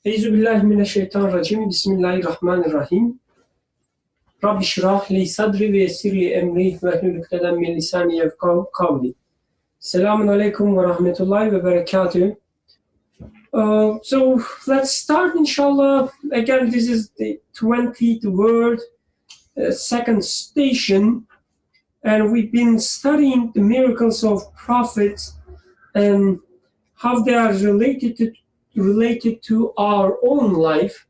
Euzubillahimineşşeytanirracim. Bismillahirrahmanirrahim. Rabbi şrah li sadri ve yessir li emri ve hlul ukdeden min lisani yefkahu kavli. Selamun aleyküm ve rahmetullahi ve berekatuh. So let's start, inshallah. Again, this is the 20th word, second station, and we've been studying the miracles of prophets and how they are related to our own life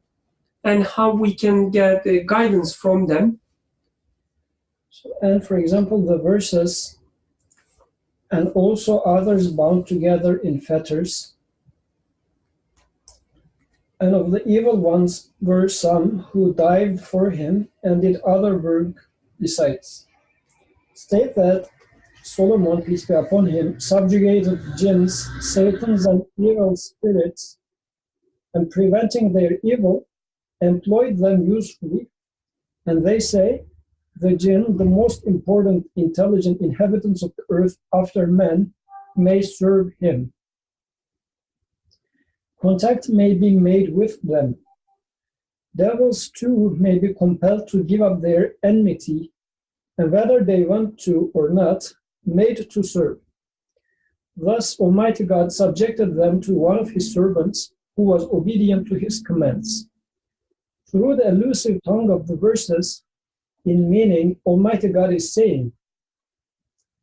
and how we can get guidance from them. And for example, the verses, and also others bound together in fetters, and of the evil ones were some who died for him and did other work besides. State that Solomon, peace be upon him, subjugated jinns, satans, and evil spirits, and preventing their evil, employed them usefully. And they say, the jinn, the most important intelligent inhabitants of the earth after men, may serve him. Contact may be made with them. Devils too may be compelled to give up their enmity, and whether they want to or not, made to serve. Thus Almighty God subjected them to one of his servants who was obedient to his commands. Through the elusive tongue of the verses, in meaning, Almighty God is saying,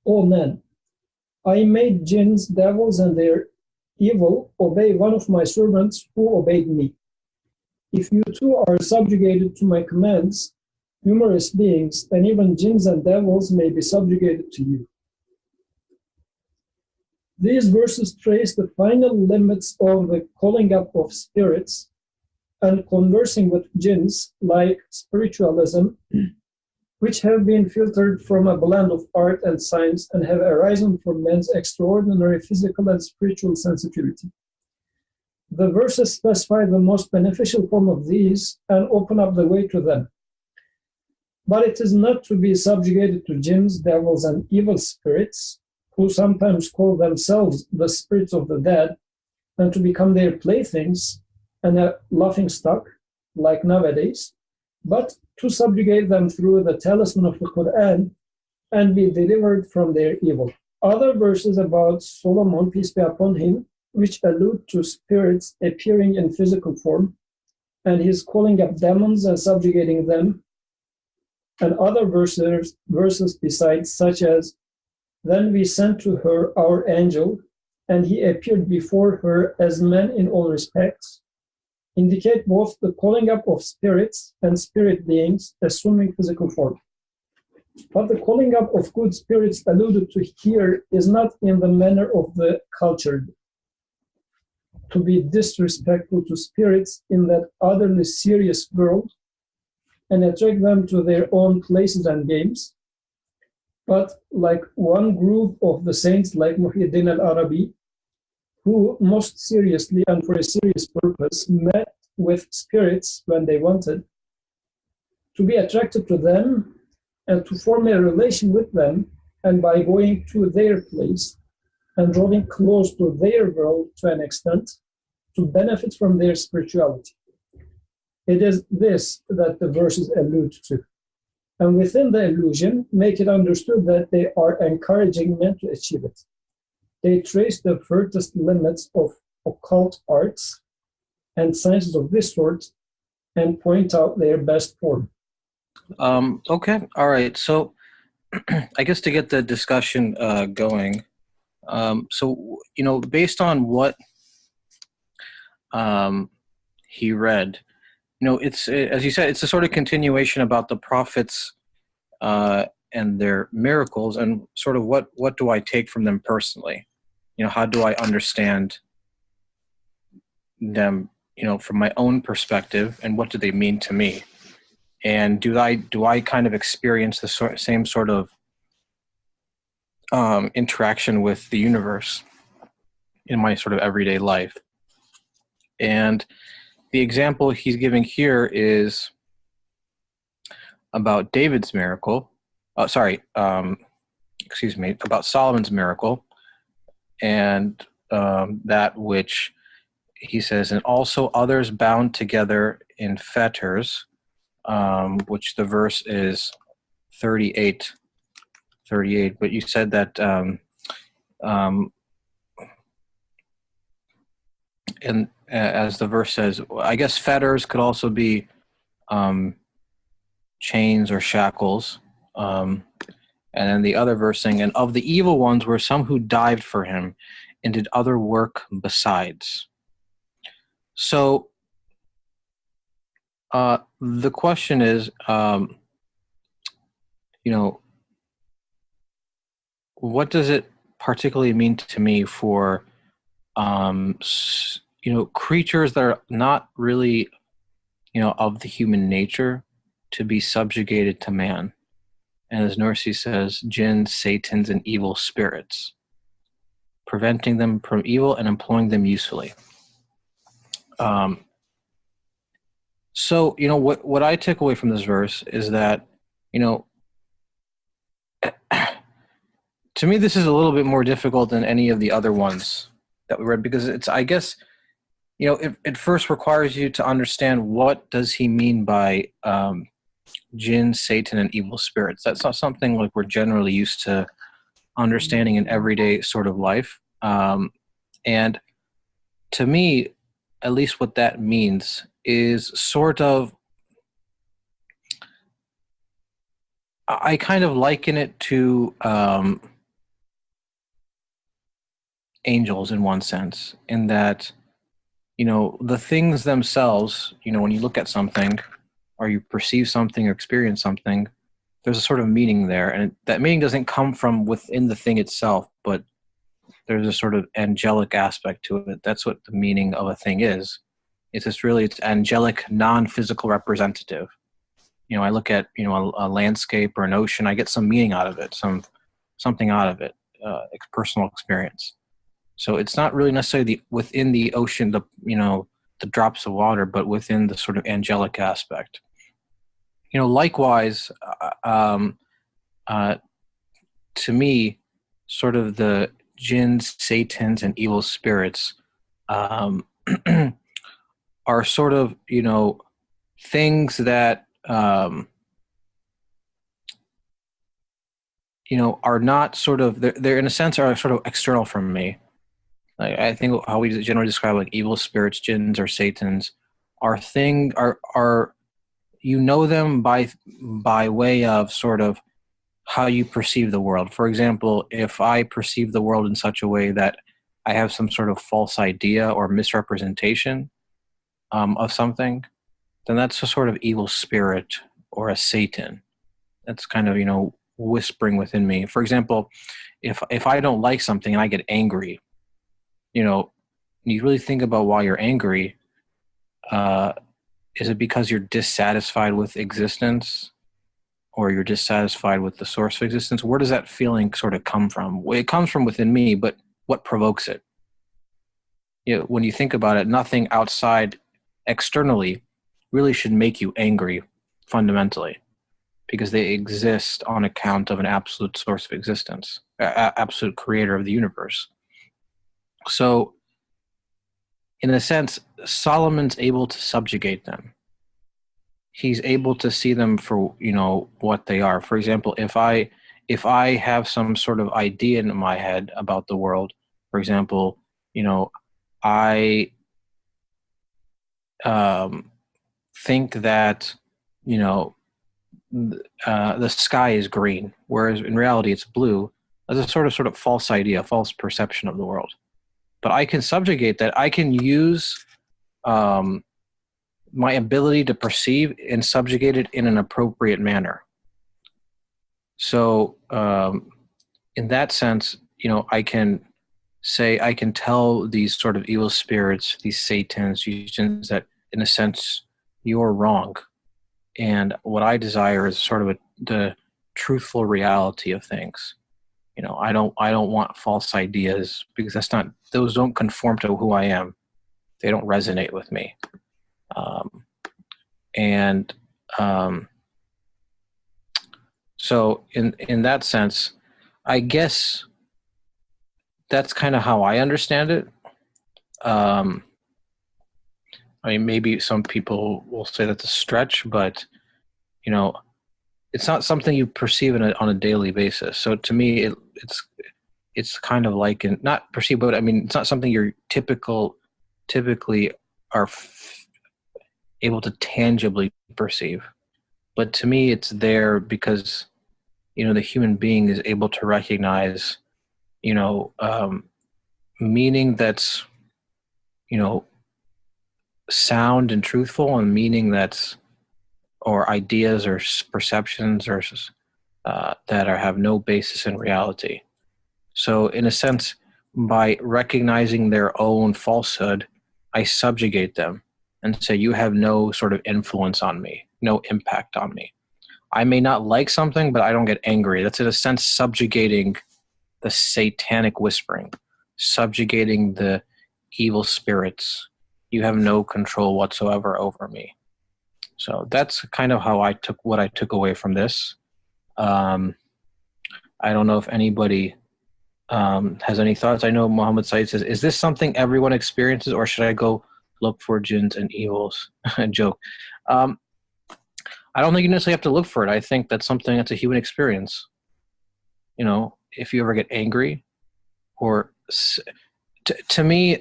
O men, I made jinns, devils, and their evil obey one of my servants who obeyed me. If you too are subjugated to my commands, numerous beings, and even jinns and devils may be subjugated to you. These verses trace the final limits of the calling up of spirits and conversing with jinns, like spiritualism, which have been filtered from a blend of art and science and have arisen from men's extraordinary physical and spiritual sensitivity. The verses specify the most beneficial form of these and open up the way to them. But it is not to be subjugated to jinns, devils, and evil spirits, who sometimes call themselves the spirits of the dead, and to become their playthings and a laughingstock, like nowadays, but to subjugate them through the talisman of the Quran and be delivered from their evil. Other verses about Solomon, peace be upon him, which allude to spirits appearing in physical form, and his calling up demons and subjugating them, and other verses besides, such as, then we sent to her our angel, and he appeared before her as man in all respects, indicate both the calling up of spirits and spirit beings assuming physical form. But the calling up of good spirits alluded to here is not in the manner of the cultured, to be disrespectful to spirits in that utterly serious world and attract them to their own places and games, but like one group of the saints like Muhyiddin al-Arabi, who most seriously and for a serious purpose met with spirits when they wanted, to be attracted to them and to form a relation with them, and by going to their place and drawing close to their world to an extent, to benefit from their spirituality. It is this that the verses allude to. And within the allusion, make it understood that they are encouraging men to achieve it. They trace the furthest limits of occult arts and sciences of this sort and point out their best form. Okay, all right. So I guess to get the discussion going, so, based on what he read, it's, as you said, it's a sort of continuation about the prophets and their miracles, and sort of what do I take from them personally? How do I understand them, from my own perspective, and what do they mean to me? And do I kind of experience the same sort of interaction with the universe in my sort of everyday life? And the example he's giving here is about David's miracle. About Solomon's miracle, and that which he says, and also others bound together in fetters, which the verse is 38. But you said that, and as the verse says, I guess fetters could also be chains or shackles. And then the other verse saying, and of the evil ones were some who dived for him and did other work besides. So the question is, what does it particularly mean to me for, creatures that are not really, of the human nature to be subjugated to man? And as Nursi says, jinns, satans, and evil spirits, preventing them from evil and employing them usefully. So, what I take away from this verse is that, to me, this is a little bit more difficult than any of the other ones that we read, because it's, I guess, it first requires you to understand what does he mean by jinn, Satan, and evil spirits. That's not something like we're generally used to understanding in everyday sort of life. And to me, at least what that means is sort of, I kind of liken it to angels in one sense, in that, the things themselves, when you look at something or you perceive something or experience something, there's a sort of meaning there. And that meaning doesn't come from within the thing itself, but there's a sort of angelic aspect to it. That's what the meaning of a thing is. It's angelic, non-physical representative. I look at, a landscape or an ocean, I get some meaning out of it, something out of it, personal experience. So it's not really necessarily within the ocean, the drops of water, but within the sort of angelic aspect. Likewise, to me, sort of the jinns, satans, and evil spirits are sort of, things that, are not sort of, they're in a sense are sort of external from me. Like, I think how we generally describe like evil spirits, jinns, or satans are them by way of sort of how you perceive the world. For example, if I perceive the world in such a way that I have some sort of false idea or misrepresentation of something, then that's a sort of evil spirit or a Satan. That's kind of, whispering within me. For example, if I don't like something and I get angry, you really think about why you're angry. Is it because you're dissatisfied with existence, or you're dissatisfied with the source of existence? Where does that feeling sort of come from? It comes from within me, but what provokes it? When you think about it, nothing outside externally really should make you angry fundamentally, because they exist on account of an absolute source of existence, absolute creator of the universe. So, in a sense, Solomon's able to subjugate them. He's able to see them for, what they are. For example, if I have some sort of idea in my head about the world, for example, I think that, the sky is green, whereas in reality it's blue. That's a sort of false idea, false perception of the world. But I can subjugate that. I can use my ability to perceive and subjugate it in an appropriate manner. So in that sense, I can tell these sort of evil spirits, these satans, these jinns, that in a sense you're wrong. And what I desire is sort of the truthful reality of things. I don't want false ideas, because those don't conform to who I am. They don't resonate with me. So in that sense, I guess that's kind of how I understand it. I mean, maybe some people will say that's a stretch, but you know, it's not something you perceive on a daily basis. So to me, it's kind of like not perceive, but I mean, it's not something you're typically are able to tangibly perceive. But to me, it's there because the human being is able to recognize meaning that's sound and truthful, and meaning that's or ideas or perceptions or that have no basis in reality. So in a sense, by recognizing their own falsehood, I subjugate them and say, you have no sort of influence on me, no impact on me. I may not like something, but I don't get angry. That's in a sense subjugating the satanic whispering, subjugating the evil spirits. You have no control whatsoever over me. So that's kind of how what I took away from this. I don't know if anybody has any thoughts. I know Muhammad Said says, is this something everyone experiences, or should I go look for jinns and evils? Joke. I don't think you necessarily have to look for it. I think that's something that's a human experience. If you ever get angry, or to me,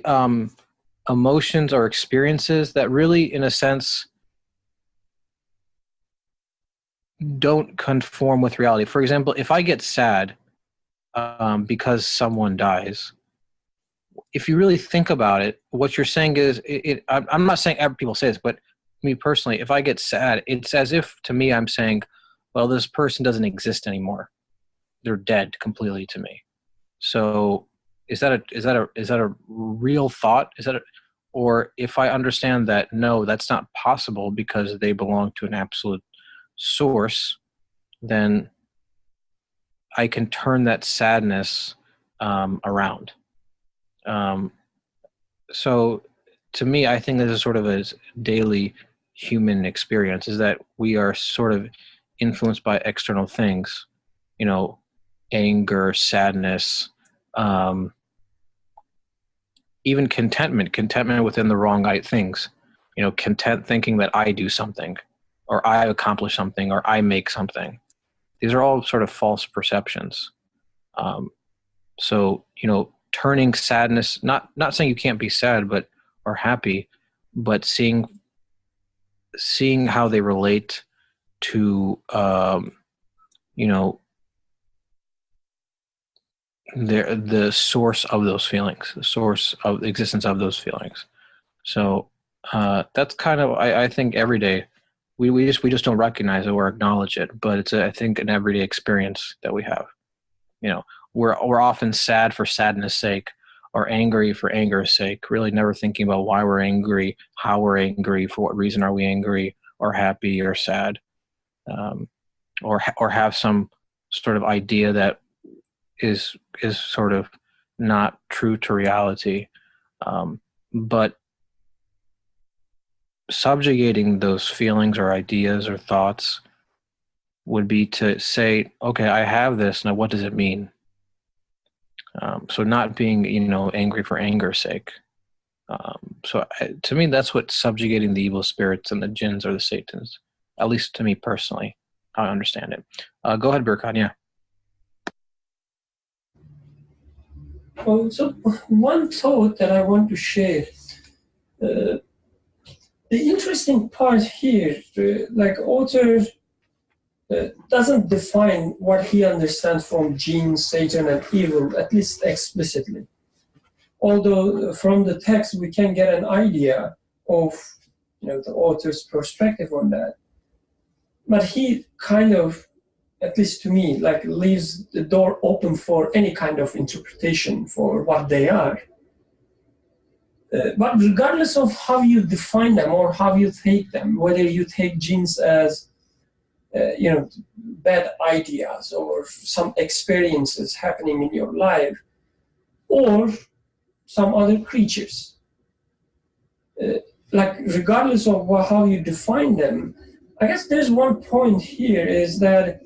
emotions or experiences that really, in a sense, don't conform with reality. For example, if I get sad because someone dies, if you really think about it, what you're saying is, I'm not saying every people say this, but me personally, if I get sad, it's as if to me I'm saying, well, this person doesn't exist anymore. They're dead completely to me. So is that a real thought? Or if I understand that, no, that's not possible because they belong to an absolute source, then I can turn that sadness around. So to me, I think this is sort of a daily human experience, is that we are sort of influenced by external things, anger, sadness, even contentment within the wrong things, content thinking that I do something, or I accomplish something, or I make something. These are all sort of false perceptions. So, turning sadness, not saying you can't be sad, or happy, but seeing how they relate to, the source of those feelings, the source of the existence of those feelings. So that's kind of, I think every day we just don't recognize it or acknowledge it, but it's I think an everyday experience that we have. We're often sad for sadness' sake, or angry for anger's sake, really never thinking about why we're angry, how we're angry, for what reason are we angry, or happy, or sad, or have some sort of idea that is sort of not true to reality. But subjugating those feelings or ideas or thoughts would be to say, okay, I have this, now what does it mean? So not being, angry for anger's sake. So to me, that's what subjugating the evil spirits and the jinns or the satans, at least to me personally, how I understand it. Go ahead, Burkhan, yeah. Well, so one thought that I want to share, the interesting part here, like author doesn't define what he understands from jinn, Satan, and evil, at least explicitly. Although from the text we can get an idea of the author's perspective on that. But he kind of, at least to me, leaves the door open for any kind of interpretation for what they are. But regardless of how you define them or how you take them, whether you take jinns as bad ideas or some experiences happening in your life, or some other creatures, regardless of how you define them, I guess there's one point here, is that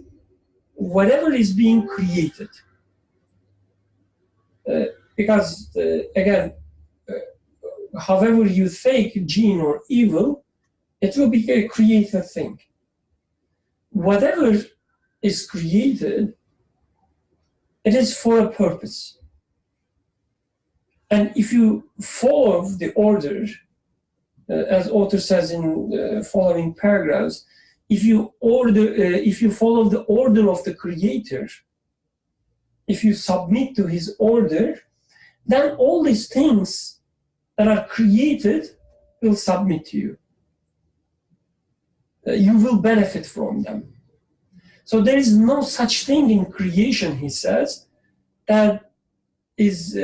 whatever is being created, because again, however you take jinn or evil, it will be a created thing. Whatever is created, it is for a purpose. And if you follow the order, as author says in the following paragraphs, if you follow the order of the Creator, if you submit to his order, then all these things that are created will submit to you. You will benefit from them. So there is no such thing in creation, he says, that is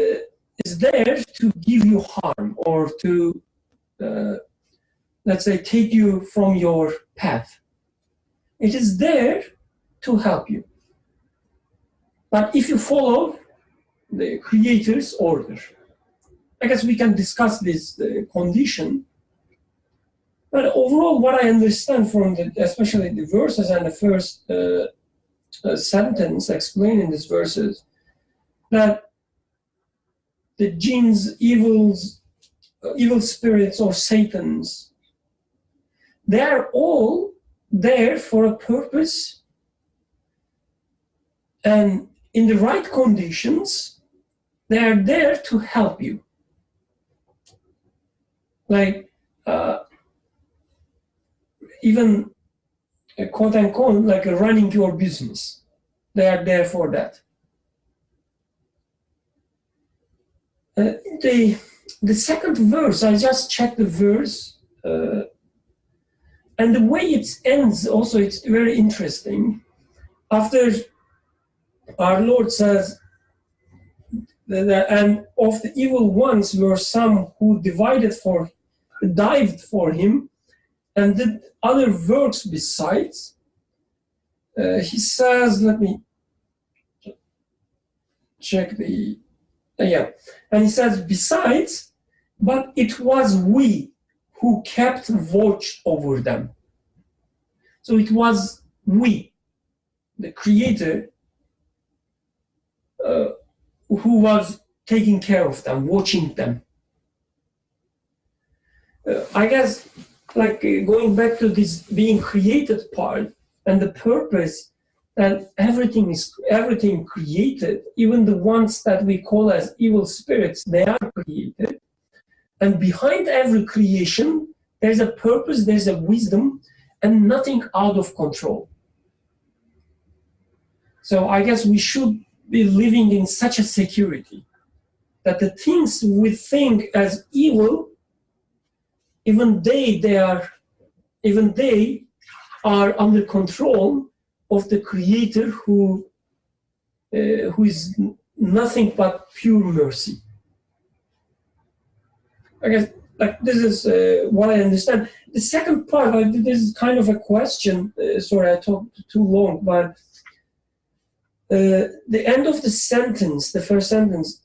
there to give you harm or to, let's say, take you from your path. It is there to help you. But if you follow the Creator's order, I guess we can discuss this condition. But overall, what I understand from especially the verses and the first sentence explaining these verses, that the jinns, evil spirits, or Satans, they are all there for a purpose, and in the right conditions, they are there to help you. Like, even quote unquote, like running your business. They are there for that. The second verse, I just checked the verse, and the way it ends also, it's very interesting. After our Lord says, and of the evil ones were some who dived for him, and did other works besides. He says, let me check the, and he says, besides, but it was we who kept watch over them. So it was we, the Creator, who was taking care of them, watching them. I guess, like going back to this being created part and the purpose, that everything created, even the ones that we call as evil spirits, they are created. And behind every creation, there's a purpose, there's a wisdom, and nothing out of control. So I guess we should be living in such a security that the things we think as evil, even they are under control of the Creator, who is nothing but pure mercy. I guess, like, this is what I understand. The second part, this is kind of a question. Sorry, I talked too long, but the end of the sentence, the first sentence,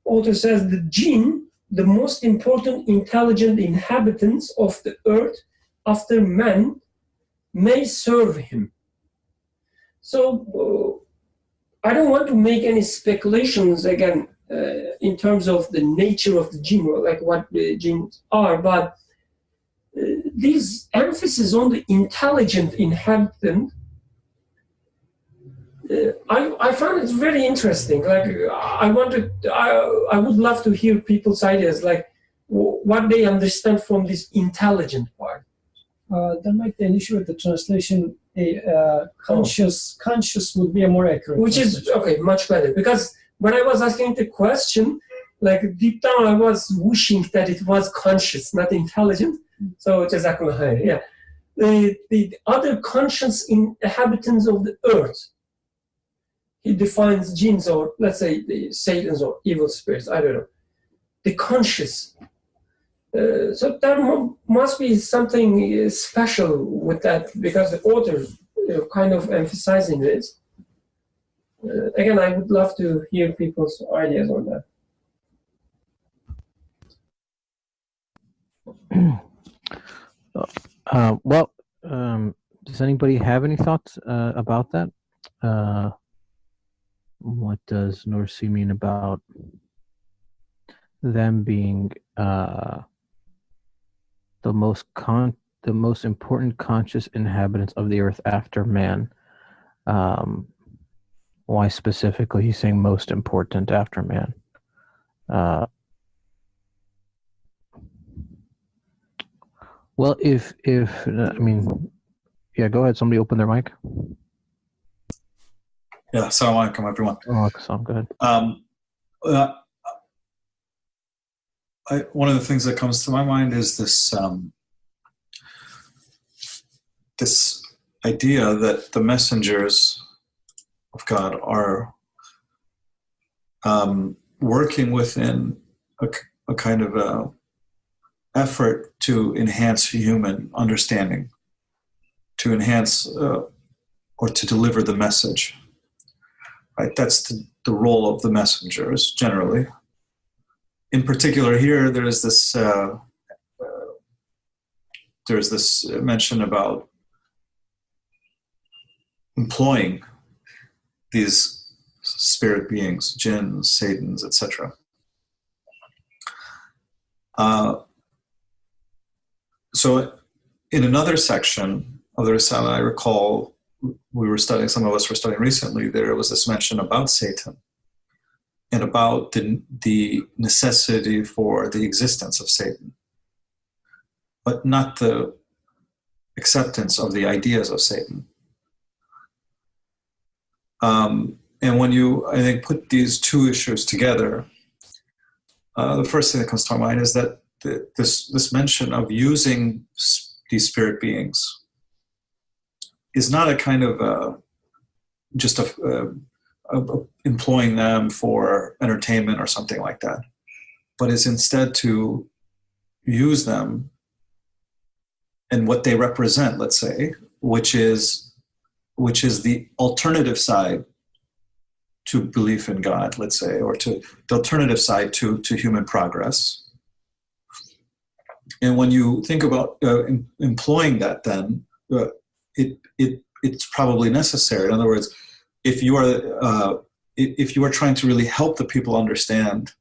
author says, the jinn, the most important intelligent inhabitants of the earth after man, may serve him. So I don't want to make any speculations again in terms of the nature of the jinn, or like what the jinns are, but this emphasis on the intelligent inhabitant, I found it very interesting. Like, I would love to hear people's ideas, like what they understand from this intelligent part. There might be an issue with the translation. Conscious would be a more accurate. Which is okay, much better. Because when I was asking the question, like deep down, I was wishing that it was conscious, not intelligent. So jazakallah khair. Yeah, the other conscious inhabitants of the earth. He defines jinns, or let's say the Satans or evil spirits. I don't know. The conscious. So there must be something special with that, because the author kind of emphasizing this. Again, I would love to hear people's ideas on that. Does anybody have any thoughts about that? What does Nursi mean about them being uh, the most important conscious inhabitants of the earth after man. Um, why specifically he's saying most important after man? Well, if I mean, yeah, go ahead. Somebody open their mic. Yeah, assalamu alaikum, everyone. Oh, sound good. One of the things that comes to my mind is this this idea that the messengers of God are working within a kind of a effort to enhance human understanding, to enhance or to deliver the message. Right, that's the role of the messengers generally. In particular, here there's this mention about employing these spirit beings, jinns, satans, etc. So, in another section of the Risala, I recall some of us were studying recently, there was this mention about Satan and about the necessity for the existence of Satan, but not the acceptance of the ideas of Satan. And when you, I think, put these two issues together, the first thing that comes to my mind is that this mention of using these spirit beings is not a kind of just employing them for entertainment or something like that, but is instead to use them and what they represent, let's say, which is the alternative side to belief in God, let's say, or to the alternative side to human progress. And when you think about employing that, then it's probably necessary. In other words, if you are trying to really help the people understand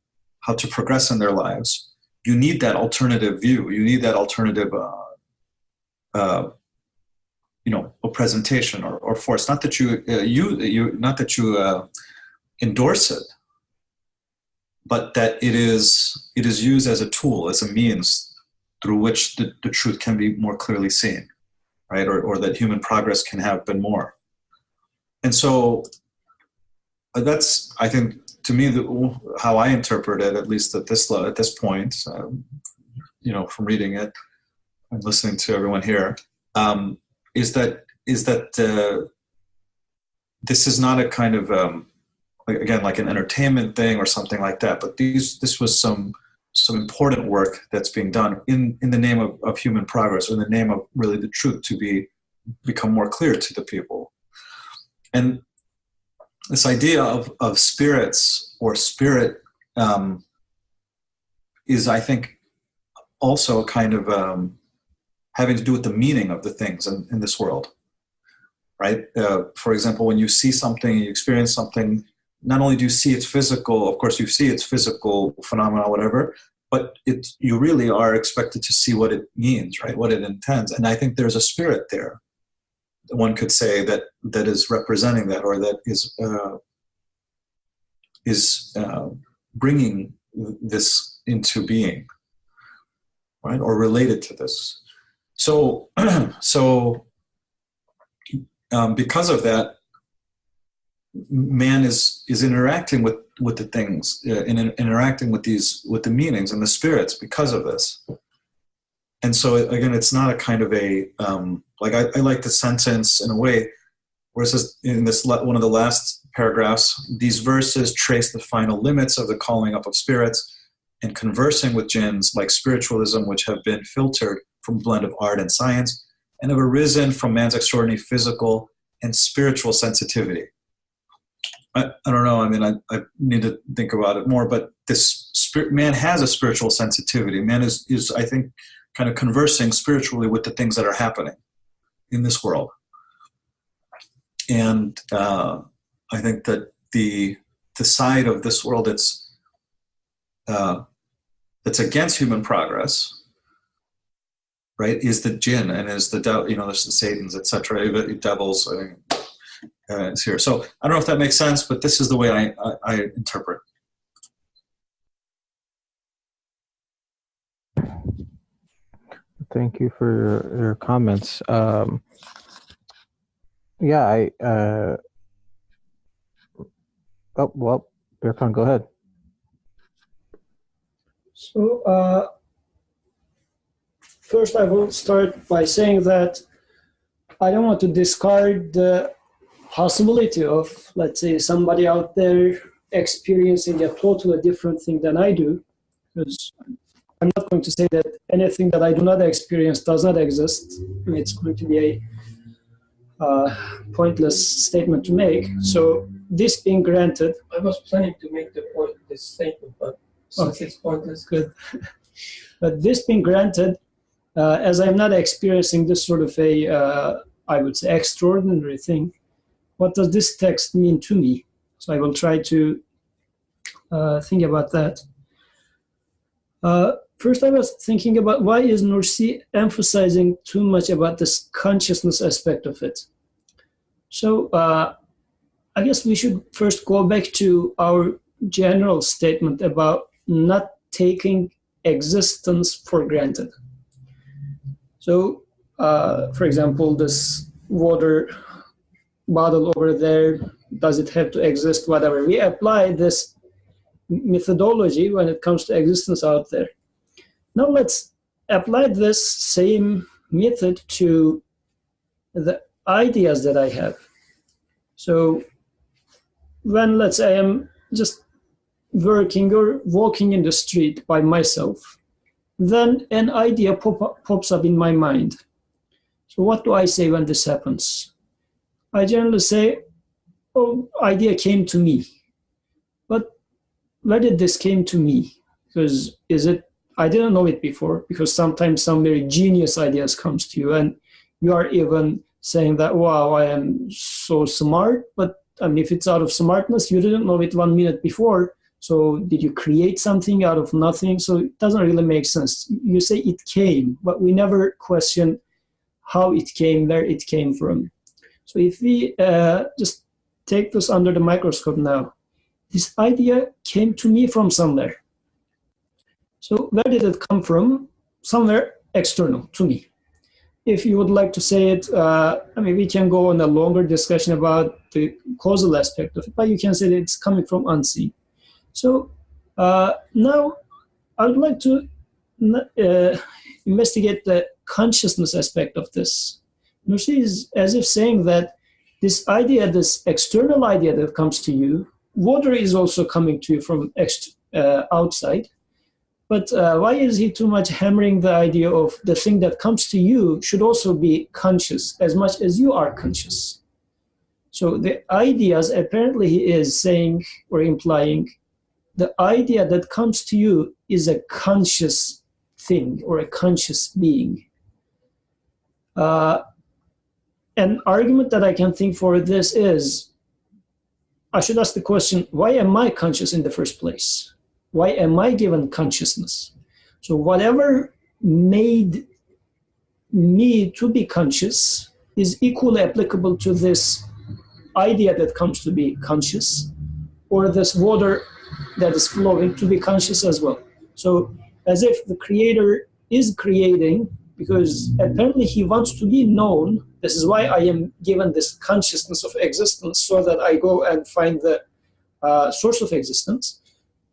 how to progress in their lives, you need that alternative view. You need that alternative, a presentation or force. Not that you endorse it, but that it is used as a tool, as a means through which the truth can be more clearly seen, right? Or that human progress can happen more. And so that's, I think, to me, how I interpret it, at least at this point, from reading it and listening to everyone here, is that this is not a kind of again, like an entertainment thing or something like that, but this was some important work that's being done in the name of human progress, or in the name of really the truth to become more clear to the people. And this idea of spirits or spirit is, I think, also a kind of having to do with the meaning of the things in this world, right? For example, when you see something, you experience something, not only do you see its physical, of course you see its physical phenomena, whatever, but you really are expected to see what it means, right? What it intends. And I think there's a spirit there, one could say, that is representing that, or that is bringing this into being, right? Or related to this. So because of that, man is interacting with the things, interacting with the meanings and the spirits because of this. And so again, it's not a kind of a I like the sentence in a way where it says in this one of the last paragraphs, these verses trace the final limits of the calling up of spirits and conversing with jinns, like spiritualism, which have been filtered from a blend of art and science and have arisen from man's extraordinary physical and spiritual sensitivity. I don't know. I mean, I need to think about it more. But man has a spiritual sensitivity. Man is, I think, kind of conversing spiritually with the things that are happening in this world. And I think that the side of this world that's that's against human progress, right, is the jinn and is the there's the Satans, etc., devils. It's here. So I don't know if that makes sense, but this is the way I interpret. Thank you for your comments. Oh, well, Birkan, go ahead. So first I will start by saying that I don't want to discard the possibility of, let's say, somebody out there experiencing a totally different thing than I do, because I'm not going to say that anything that I do not experience does not exist. I mean, it's going to be a pointless statement to make. So this being granted, I was planning to make this statement, but since it's pointless, good. But this being granted, as I'm not experiencing this sort of I would say, extraordinary thing, what does this text mean to me? So I will try to think about that. First, I was thinking about why is Nursi emphasizing too much about this consciousness aspect of it? So I guess we should first go back to our general statement about not taking existence for granted. So, for example, this water bottle over there, does it have to exist, whatever. We apply this methodology when it comes to existence out there. Now let's apply this same method to the ideas that I have. So when, let's say, I am just working or walking in the street by myself, then an idea pops up in my mind. So what do I say when this happens? I generally say, oh, idea came to me. But where did this came to me? Because I didn't know it before, because sometimes some very genius ideas comes to you and you are even saying that, wow, I am so smart. But I mean, if it's out of smartness, you didn't know it 1 minute before. So did you create something out of nothing? So it doesn't really make sense. You say it came, but we never question how it came, where it came from. So if we just take this under the microscope now, this idea came to me from somewhere. So where did it come from? Somewhere external to me. If you would like to say it, I mean, we can go on a longer discussion about the causal aspect of it, but you can say that it's coming from unseen. So now I would like to investigate the consciousness aspect of this. Nursi is as if saying that this idea, this external idea that comes to you, water is also coming to you from outside. But why is he too much hammering the idea of the thing that comes to you should also be conscious as much as you are conscious? So the ideas, apparently he is saying or implying, the idea that comes to you is a conscious thing or a conscious being. An argument that I can think for this is, I should ask the question, why am I conscious in the first place? Why am I given consciousness? So whatever made me to be conscious is equally applicable to this idea that comes to be conscious, or this water that is flowing to be conscious as well. So as if the creator is creating because apparently he wants to be known. This is why I am given this consciousness of existence, so that I go and find the source of existence.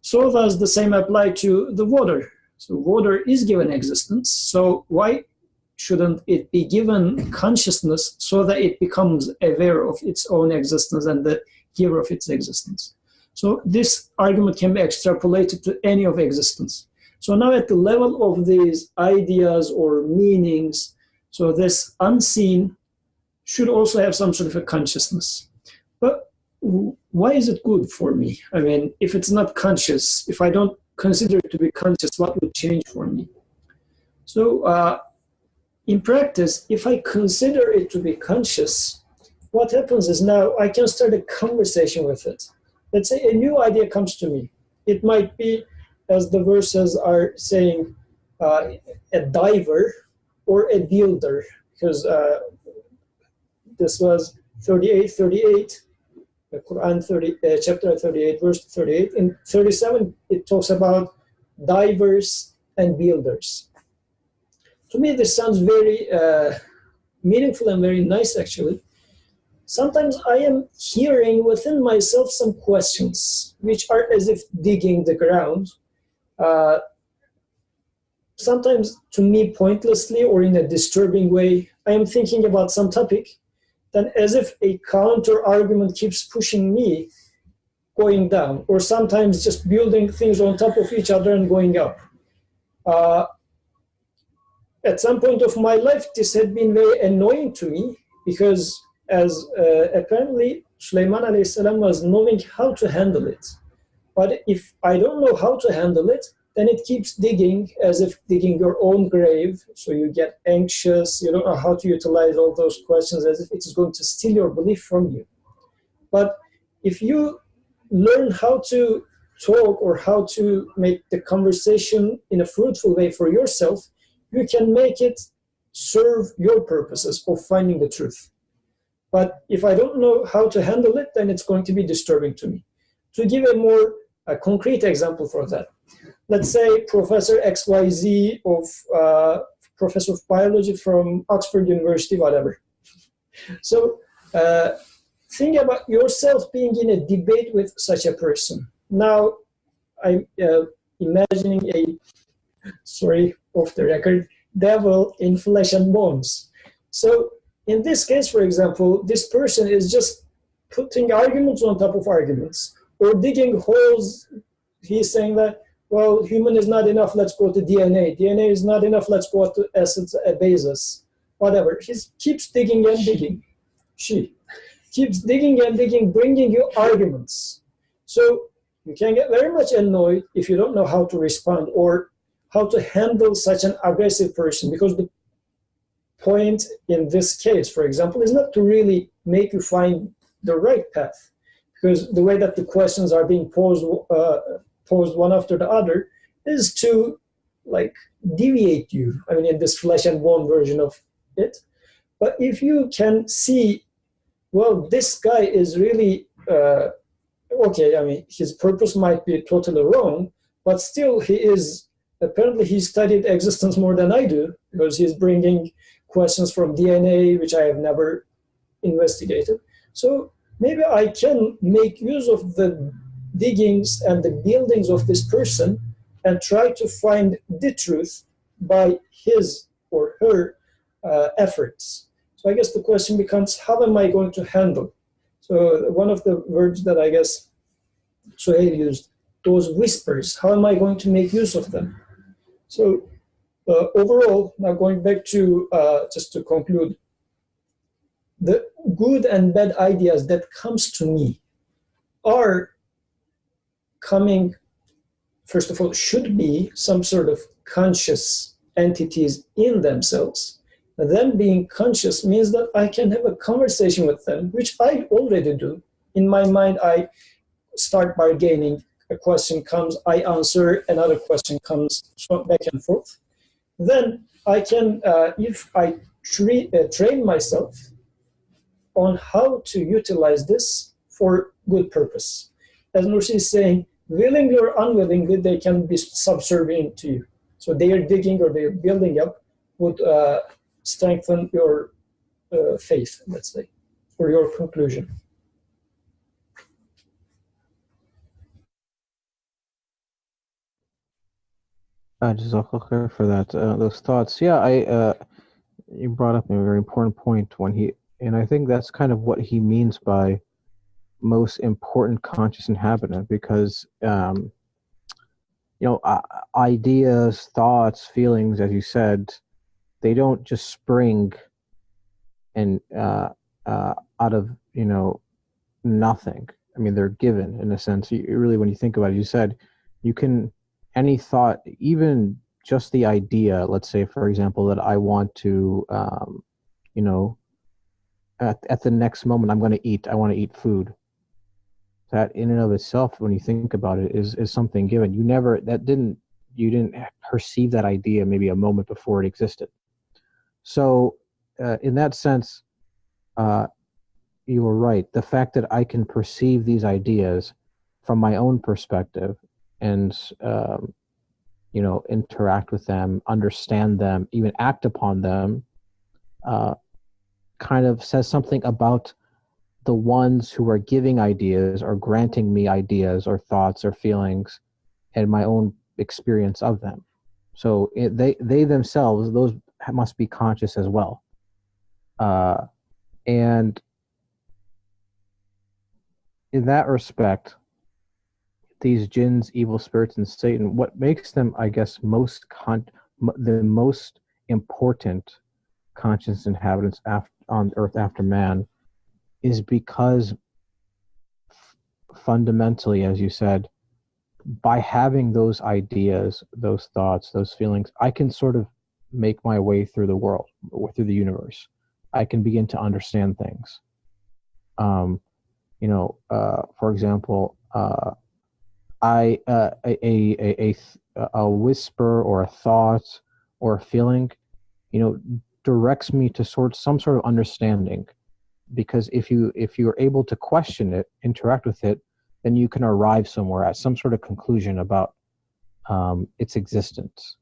So does the same apply to the water. So water is given existence. So why shouldn't it be given consciousness so that it becomes aware of its own existence and the giver of its existence? So this argument can be extrapolated to any of existence. So now at the level of these ideas or meanings, so this unseen should also have some sort of a consciousness. But why is it good for me? I mean, if it's not conscious, if I don't consider it to be conscious, what would change for me? So in practice, if I consider it to be conscious, what happens is now I can start a conversation with it. Let's say a new idea comes to me. It might be as the verses are saying, a diver or a builder, because this was 38, the Quran chapter 38, verse 38. In 37, it talks about divers and builders. To me, this sounds very meaningful and very nice, actually. Sometimes I am hearing within myself some questions, which are as if digging the ground. Sometimes, to me, pointlessly or in a disturbing way. I am thinking about some topic, then as if a counter argument keeps pushing me going down, or sometimes just building things on top of each other and going up. At some point of my life, this had been very annoying to me, because as apparently Sulaiman alayhi salam was knowing how to handle it. But if I don't know how to handle it, then it keeps digging as if digging your own grave. So you get anxious, you don't know how to utilize all those questions, as if it is going to steal your belief from you. But if you learn how to talk or how to make the conversation in a fruitful way for yourself, you can make it serve your purposes of finding the truth. But if I don't know how to handle it, then it's going to be disturbing to me. To give a concrete example for that, let's say Professor XYZ of Professor of Biology from Oxford University, whatever. So think about yourself being in a debate with such a person. Now, I'm imagining off the record, devil in flesh and bones. So in this case, for example, this person is just putting arguments on top of arguments, or digging holes. He's saying that, well, human is not enough, let's go to DNA. DNA is not enough, let's go to acids, bases, whatever. He keeps digging and digging. She keeps digging and digging, bringing you arguments. So you can get very much annoyed if you don't know how to respond or how to handle such an aggressive person, because the point in this case, for example, is not to really make you find the right path, because the way that the questions are being posed one after the other is to deviate you, in this flesh and bone version of it. But if you can see, well, this guy is really okay, his purpose might be totally wrong, but still apparently he studied existence more than I do, because he's bringing questions from DNA, which I have never investigated. So maybe I can make use of the diggings and the buildings of this person and try to find the truth by his or her efforts. So I guess the question becomes, how am I going to handle? So one of the words that I guess Suhail used, those whispers, how am I going to make use of them? So overall, now going back to, just to conclude, the good and bad ideas that comes to me are coming, first of all, should be some sort of conscious entities in themselves. And then being conscious means that I can have a conversation with them, which I already do. In my mind, I start bargaining. A question comes, I answer, another question comes, so back and forth. Then I can, if I train myself on how to utilize this for good purpose. As Nursi is saying, willingly or unwillingly, they can be subservient to you. So they are digging or they are building up would strengthen your faith, let's say, or your conclusion. Jazakallah khair for that, those thoughts. Yeah, you brought up a very important point and I think that's kind of what he means by most important conscious inhabitant, because ideas, thoughts, feelings, as you said, they don't just spring and out of nothing. They're given in a sense. Really, when you think about it, you said you can, any thought, even just the idea, let's say, for example, that I want to, at the next moment I want to eat food. that in and of itself, when you think about it, is something given. You didn't perceive that idea maybe a moment before it existed. So in that sense, you were right. The fact that I can perceive these ideas from my own perspective and interact with them, understand them, even act upon them, kind of says something about the ones who are giving ideas or granting me ideas or thoughts or feelings and my own experience of them. So they themselves, those must be conscious as well. And in that respect, these jinns, evil spirits, and Satan, what makes them, I guess, the most important conscious inhabitants on earth after man is because fundamentally, as you said, by having those ideas, those thoughts, those feelings, I can sort of make my way through the world, or through the universe. I can begin to understand things. For example, a whisper or a thought or a feeling, directs me to some sort of understanding. Because if you're able to question it, interact with it, then you can arrive somewhere at some sort of conclusion about its existence.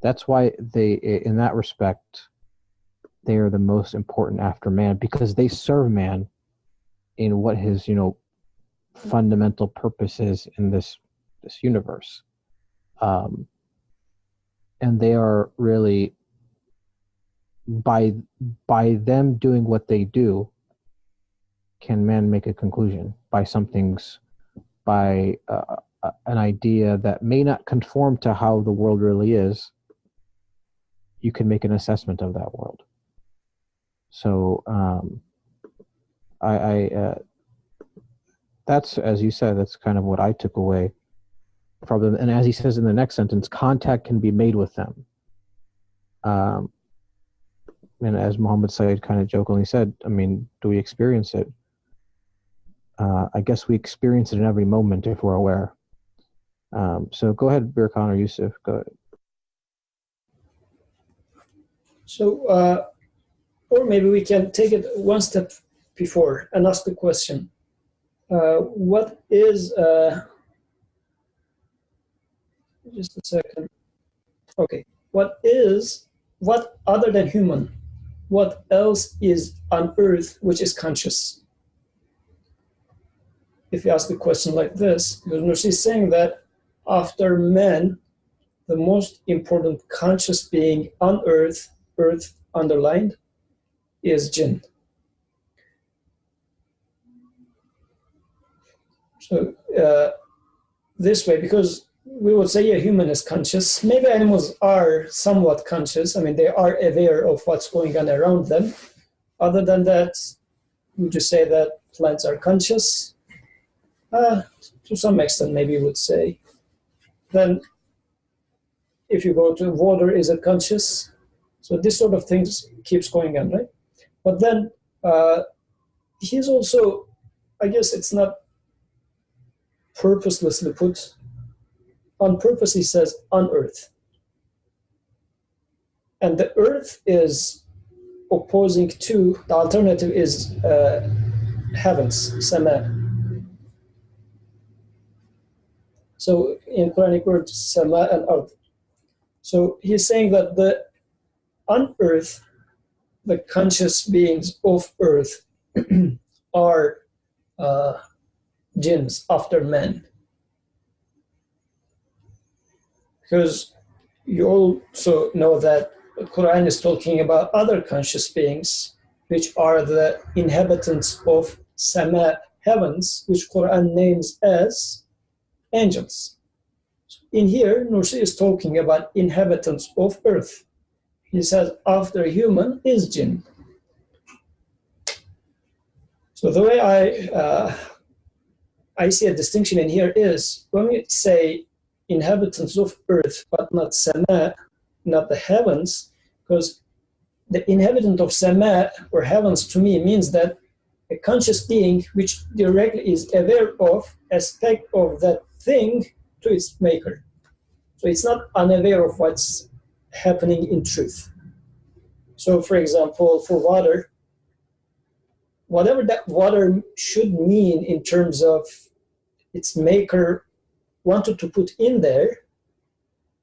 That's why in that respect, they are the most important after man, because they serve man in what his fundamental purpose is in this universe, and they are really, by them doing what they do, can man make a conclusion by an idea that may not conform to how the world really is. You can make an assessment of that world. So that's, as you said, that's kind of what I took away from them. And as he says in the next sentence, contact can be made with them. And as Muhammad Sayyid kind of jokingly said, I mean, do we experience it? I guess we experience it in every moment if we're aware. So go ahead, Birkan or Yusuf. Go ahead. So, or maybe we can take it one step before and ask the question, what is, just a second. Okay, what other than human, what else is on earth which is conscious? If you ask the question like this, because Nursi is saying that after man, the most important conscious being on earth underlined, is jinn. So this way, because we would say a human is conscious, maybe animals are somewhat conscious. I mean, they are aware of what's going on around them. Other than that, would you say that plants are conscious? To some extent, maybe you would say. Then if you go to water, is it conscious? So this sort of things keeps going on, right? But then he's also, I guess it's not purposelessly put. On purpose, he says, on earth. And the earth is opposing to, the alternative is heavens, sama. So in Quranic words, sama and ard. So he's saying that on earth, the conscious beings of earth are jinns after men. Because you also know that the Quran is talking about other conscious beings, which are the inhabitants of sama, heavens, which Quran names as angels. In here, Nursi is talking about inhabitants of earth. He says after human is jinn. So the way I see a distinction in here is when we say inhabitants of earth, but not sama, not the heavens, because the inhabitant of sama or heavens to me means that a conscious being which directly is aware of aspect of that thing to its maker. So it's not unaware of what's happening in truth. So for example, for water, whatever that water should mean in terms of its maker wanted to put in there,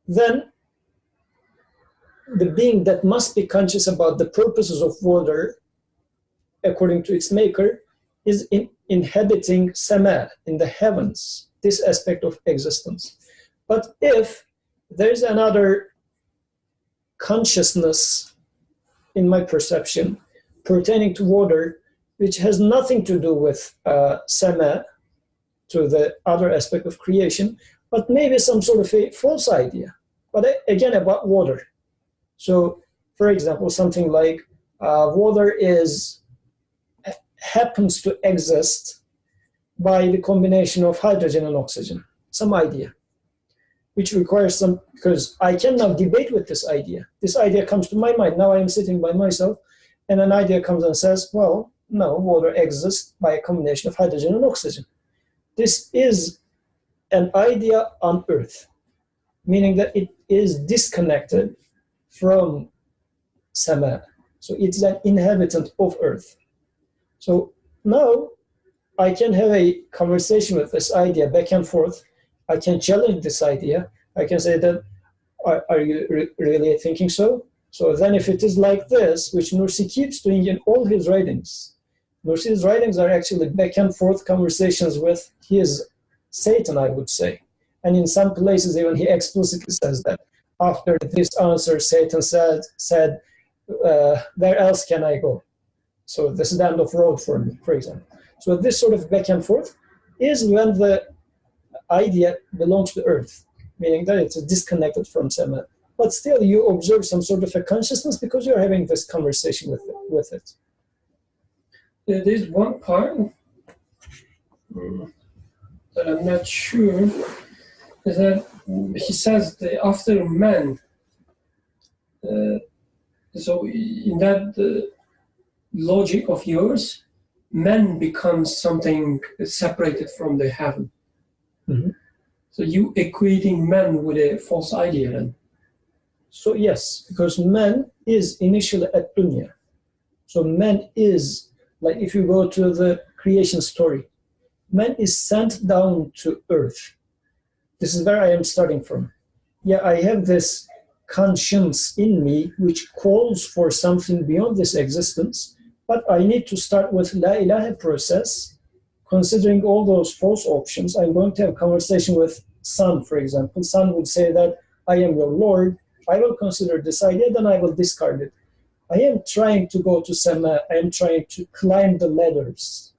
then the being that must be conscious about the purposes of water according to its maker is inhabiting sama, in the heavens, this aspect of existence. But if there's another consciousness in my perception pertaining to water, which has nothing to do with sama, to the other aspect of creation, but maybe some sort of a false idea, but again about water. So, for example, something like water happens to exist by the combination of hydrogen and oxygen, some idea, which requires some, because I can now debate with this idea. This idea comes to my mind. Now I am sitting by myself, and an idea comes and says, well, no, water exists by a combination of hydrogen and oxygen. This is an idea on Earth, meaning that it is disconnected from sama. So it's an inhabitant of Earth. So now I can have a conversation with this idea back and forth. I can challenge this idea. I can say that, are you really thinking so? So then if it is like this, which Nursi keeps doing in all his writings, Nursi's writings are actually back and forth conversations with his Satan, I would say. And in some places even he explicitly says that. After this answer, Satan said, where else can I go? So this is the end of road for me, for example. So this sort of back and forth is when the idea belongs to Earth, meaning that it's disconnected from Sama. But still you observe some sort of a consciousness because you're having this conversation with it. There's one part that I'm not sure, is that he says that after man, so in that logic of yours, man becomes something separated from the heaven. Mm-hmm. So you equating man with a false idea then? So yes, because man is initially at dunya. So man is, like if you go to the creation story, man is sent down to earth. This is where I am starting from. Yeah, I have this conscience in me which calls for something beyond this existence, but I need to start with La ilaha process, considering all those false options. I'm going to have a conversation with Sun, for example. Sun would say that I am your Lord. I will consider this idea, then I will discard it. I am trying to go to Sama. I am trying to climb the ladders.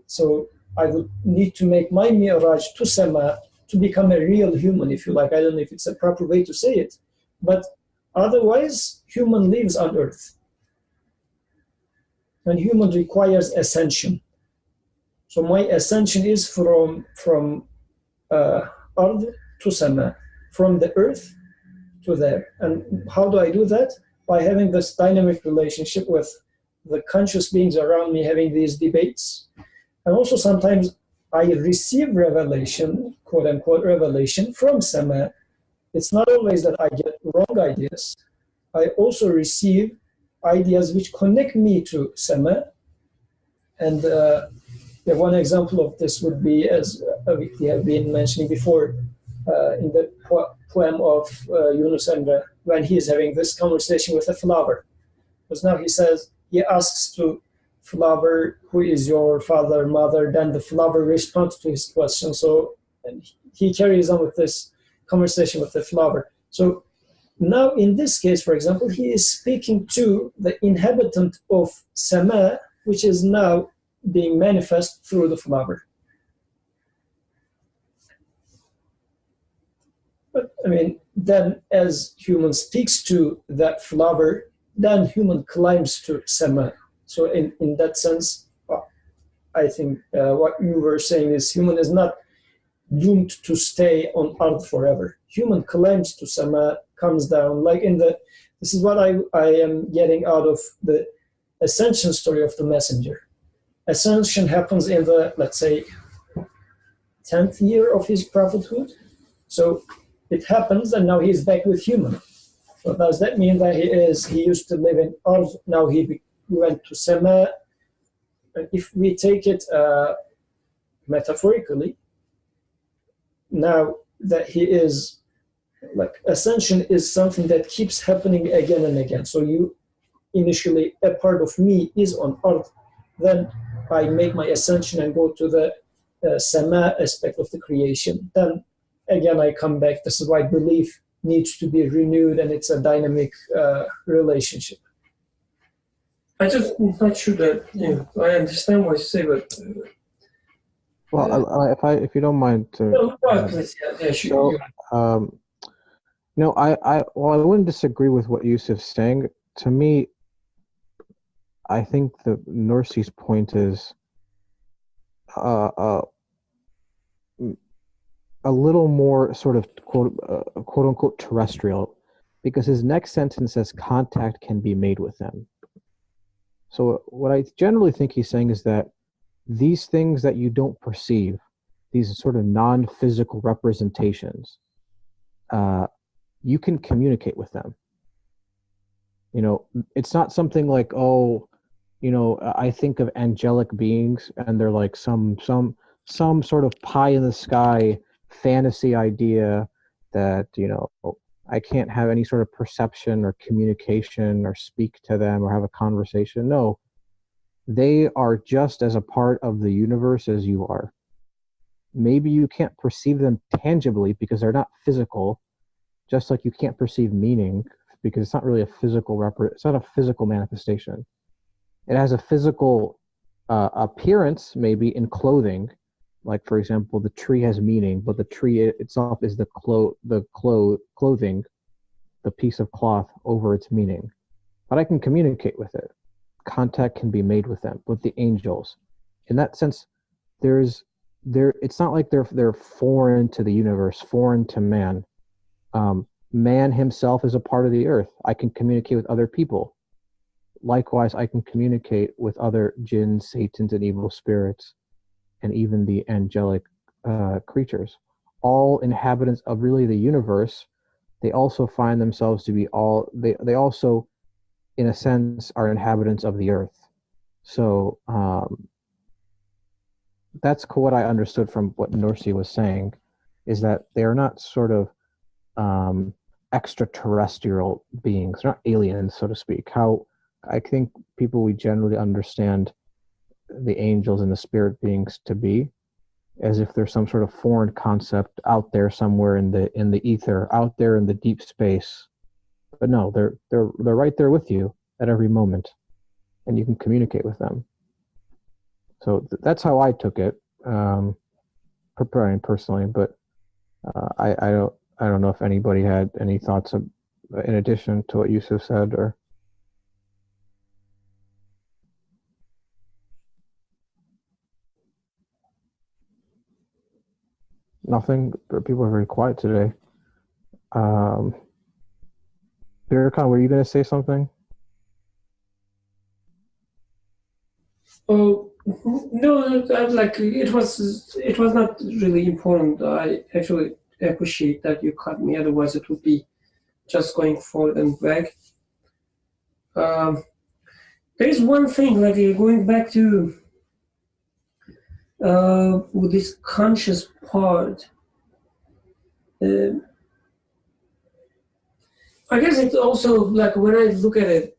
So I would need to make my mi'raj to Sama to become a real human, if you like. I don't know if it's a proper way to say it. But otherwise, human lives on earth. And human requires ascension. So my ascension is from Ard to Sama, from the earth to there. And how do I do that? By having this dynamic relationship with the conscious beings around me, having these debates. And also sometimes I receive revelation, quote unquote revelation, from Sama. It's not always that I get wrong ideas. I also receive ideas which connect me to Sama. And one example of this would be, as we have been mentioning before, in the poem of Yunus Emre, when he is having this conversation with a flower. Because now he asks to flower, who is your father, mother, then the flower responds to his question. So and he carries on with this conversation with the flower. So now in this case, for example, he is speaking to the inhabitant of Sama, which is now being manifest through the flower. But I mean, then as human speaks to that flower, then human climbs to Sama. So in that sense, I think what you were saying is human is not doomed to stay on earth forever. Human climbs to Sama, comes down, like this is what I am getting out of the ascension story of the messenger. ascension happens in the, let's say, 10th year of his prophethood. So it happens, and now he's back with human. So does that mean that he used to live in Earth, now he went to Sema? If we take it metaphorically, now that he is, like, ascension is something that keeps happening again and again. So you initially, a part of me is on Earth, then I make my ascension and go to the Sema aspect of the creation. Then again I come back. This is why belief needs to be renewed, and it's a dynamic relationship. I just not sure that I understand what you say, but well, if you don't mind, please, yeah, sure. No, I wouldn't disagree with what Yusuf's saying. To me, I think the Nursi's point is a little more sort of quote unquote terrestrial, because his next sentence says contact can be made with them. So what I generally think he's saying is that these things that you don't perceive, these sort of non-physical representations, you can communicate with them. It's not something like, I think of angelic beings and they're like some sort of pie in the sky fantasy idea that, I can't have any sort of perception or communication or speak to them or have a conversation. No, they are just as a part of the universe as you are. Maybe you can't perceive them tangibly because they're not physical, just like you can't perceive meaning because it's not really a physical it's not a physical manifestation. It has a physical appearance, maybe in clothing. Like, for example, the tree has meaning, but the tree itself is the clothing, the piece of cloth over its meaning. But I can communicate with it. Contact can be made with them, with the angels. In that sense, it's not like they're foreign to the universe, foreign to man. Man himself is a part of the earth. I can communicate with other people. Likewise, I can communicate with other jinns, satans, and evil spirits, and even the angelic creatures. All inhabitants of really the universe. They also find themselves to be they also, in a sense, are inhabitants of the earth. So that's what I understood from what Nursi was saying, is that they are not sort of extraterrestrial beings. They're not aliens, so to speak. How I think people we generally understand the angels and the spirit beings to be, as if there's some sort of foreign concept out there somewhere in the ether, out there in the deep space. But no, they're right there with you at every moment, and you can communicate with them. So that's how I took it, preparing personally. But I don't know if anybody had any thoughts in addition to what Yusuf said, or. Nothing. People are very quiet today. Birkan, were you going to say something? Oh no, it was not really important. I actually appreciate that you cut me. Otherwise, it would be just going forward and back. There is one thing, like going back to with this conscious part. I guess it's also like when I look at it,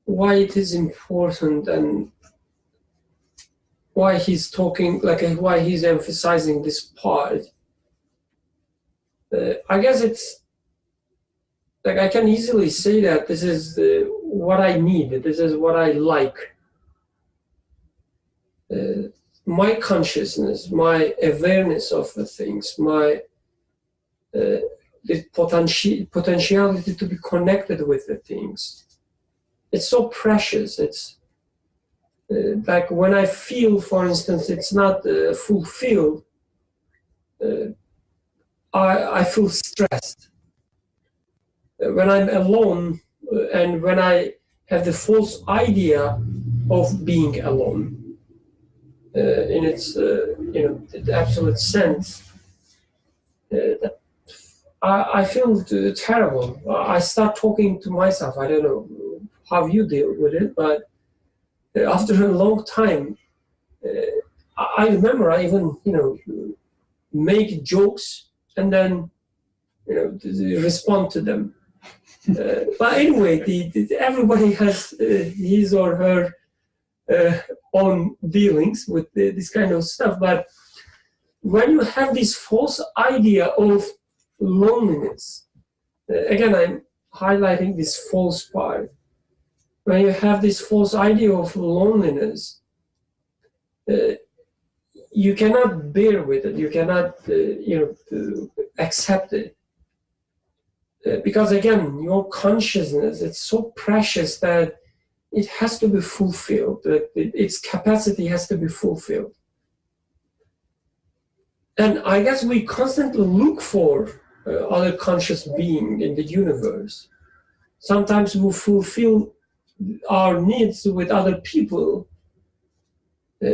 why it is important and why he's talking, like why he's emphasizing this part. I guess it's like I can easily say that this is what I need, this is what I like. My consciousness, my awareness of the things, my the potentiality to be connected with the things. It's so precious. It's like when I feel, for instance, it's not fulfilled, I feel stressed. When I'm alone and when I have the false idea of being alone. In its the absolute sense, that I feel terrible. I start talking to myself. I don't know how you deal with it, but after a long time, I remember I even make jokes and then respond to them. But anyway, everybody has his or her own dealings with this kind of stuff. But when you have this false idea of loneliness, again, I'm highlighting this false part. When you have this false idea of loneliness, you cannot bear with it. You cannot, accept it. Because again, your consciousness, it's so precious that it has to be fulfilled. Its capacity has to be fulfilled. And I guess we constantly look for other conscious being in the universe. Sometimes we fulfill our needs with other people,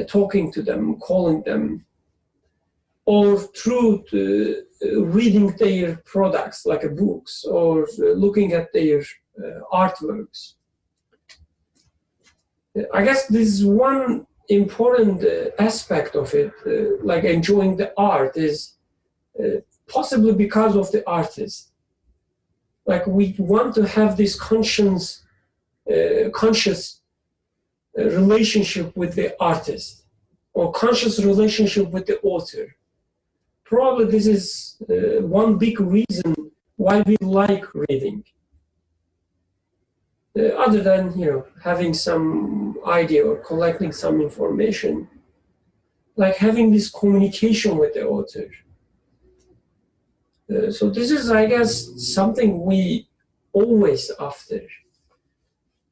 talking to them, calling them, or through reading their products like books, or looking at their artworks. I guess this is one important aspect of it, like enjoying the art, is possibly because of the artist. Like we want to have this conscious relationship with the artist, or conscious relationship with the author. Probably this is one big reason why we like reading. Other than having some idea or collecting some information, like having this communication with the author. So this is, I guess, something we always after,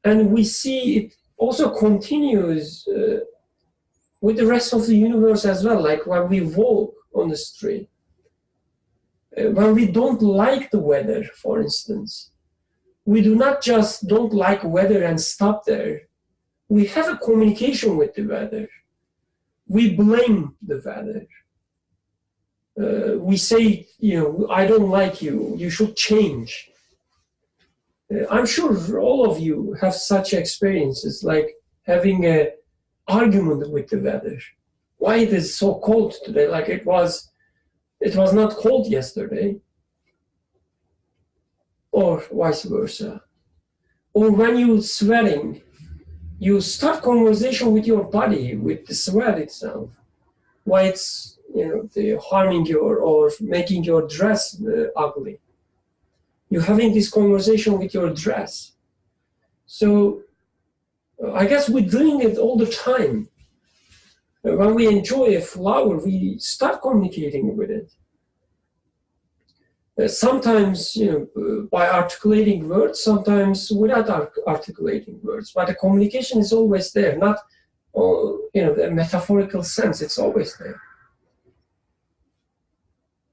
and we see it also continues with the rest of the universe as well. Like when we walk on the street, when we don't like the weather, for instance. We do not just don't like weather and stop there. We have a communication with the weather. We blame the weather. We say, I don't like you. You should change. I'm sure all of you have such experiences, like having an argument with the weather. Why it is so cold today? Like it was not cold yesterday. Or vice versa. Or when you're sweating, you start conversation with your body, with the sweat itself. Why it's harming or making your dress ugly. You're having this conversation with your dress. So I guess we're doing it all the time. When we enjoy a flower, we start communicating with it. Sometimes, by articulating words, sometimes without articulating words. But the communication is always there, not, the metaphorical sense. It's always there.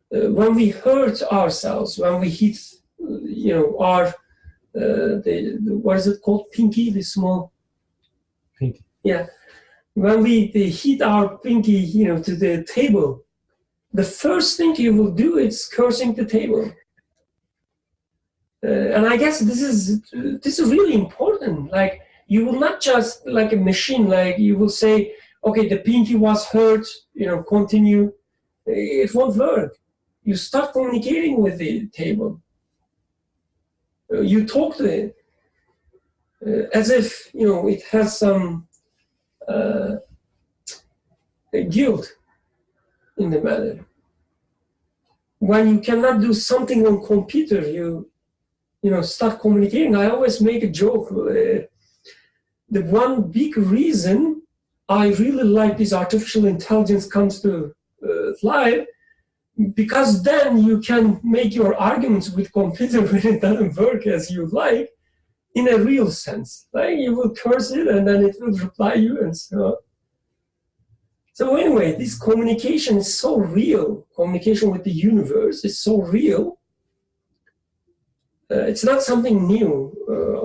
When we hurt ourselves, when we hit, our, what is it called? Pinky, the small. Pinky. Yeah. When we hit our pinky, to the table, the first thing you will do is cursing the table. And I guess this is really important. Like you will not just like a machine, like you will say, okay, the pinky was hurt, continue. It won't work. You start communicating with the table. You talk to it as if, it has some guilt in the matter. When you cannot do something on computer, you start communicating. I always make a joke. The one big reason I really like this artificial intelligence comes to life, because then you can make your arguments with computer when it doesn't work as you like, in a real sense. Like you will curse it and then it will reply you and so on. So anyway, this communication is so real. Communication with the universe is so real. It's not something new.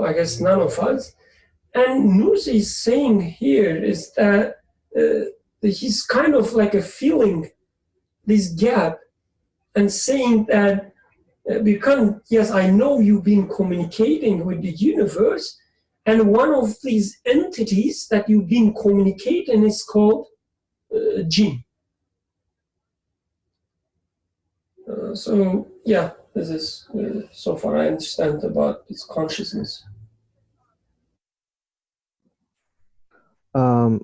I guess none of us And Nursi is saying here is that he's kind of like a feeling this gap and saying that yes, I know you've been communicating with the universe, and one of these entities that you've been communicating is called jinn. So yeah, this is so far I understand about its consciousness. I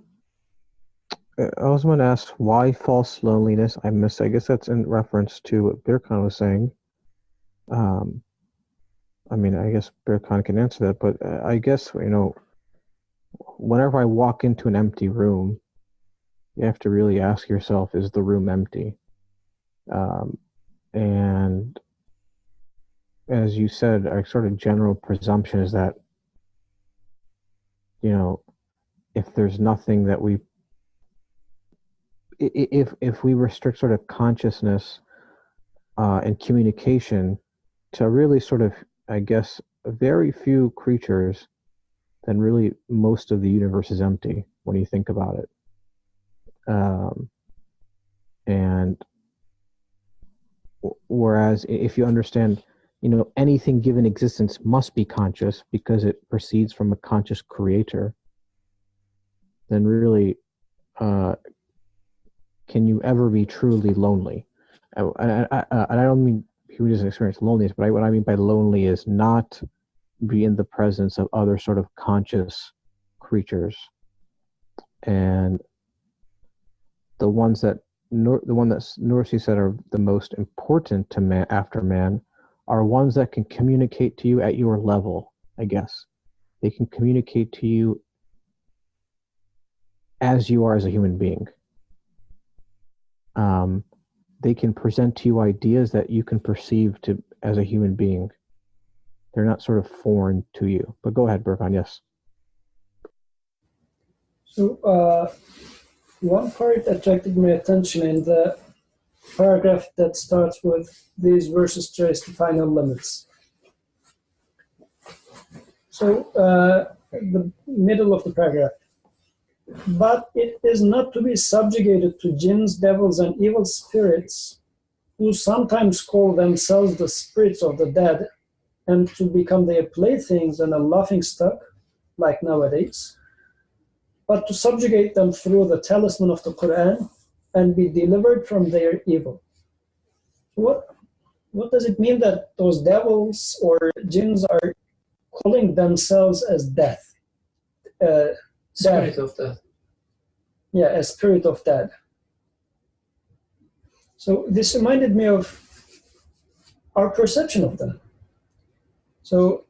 was going to ask why false loneliness. I missed. I guess that's in reference to what Birkan was saying. I mean, I guess Birkan can answer that, but I guess, whenever I walk into an empty room, you have to really ask yourself, is the room empty? And as you said, our sort of general presumption is that, if there's nothing that if we restrict sort of consciousness and communication to really sort of, I guess, very few creatures, then really most of the universe is empty when you think about it. And whereas if you understand, anything given existence must be conscious because it proceeds from a conscious creator, then really, can you ever be truly lonely? And I don't mean he doesn't experience loneliness, but what I mean by lonely is not be in the presence of other sort of conscious creatures. And the one that Nursi said are the most important to man after man are ones that can communicate to you at your level, I guess. They can communicate to you as you are as a human being. They can present to you ideas that you can perceive as a human being. They're not sort of foreign to you. But go ahead, Birkan, yes. So one part attracted my attention in the paragraph that starts with these verses trace the final limits. So the middle of the paragraph. But it is not to be subjugated to jinns, devils, and evil spirits, who sometimes call themselves the spirits of the dead, and to become their playthings and a laughingstock, like nowadays, but to subjugate them through the talisman of the Quran and be delivered from their evil. What does it mean that those devils or jinns are calling themselves as death? Spirit of death. Yeah, a spirit of death. So this reminded me of our perception of them. So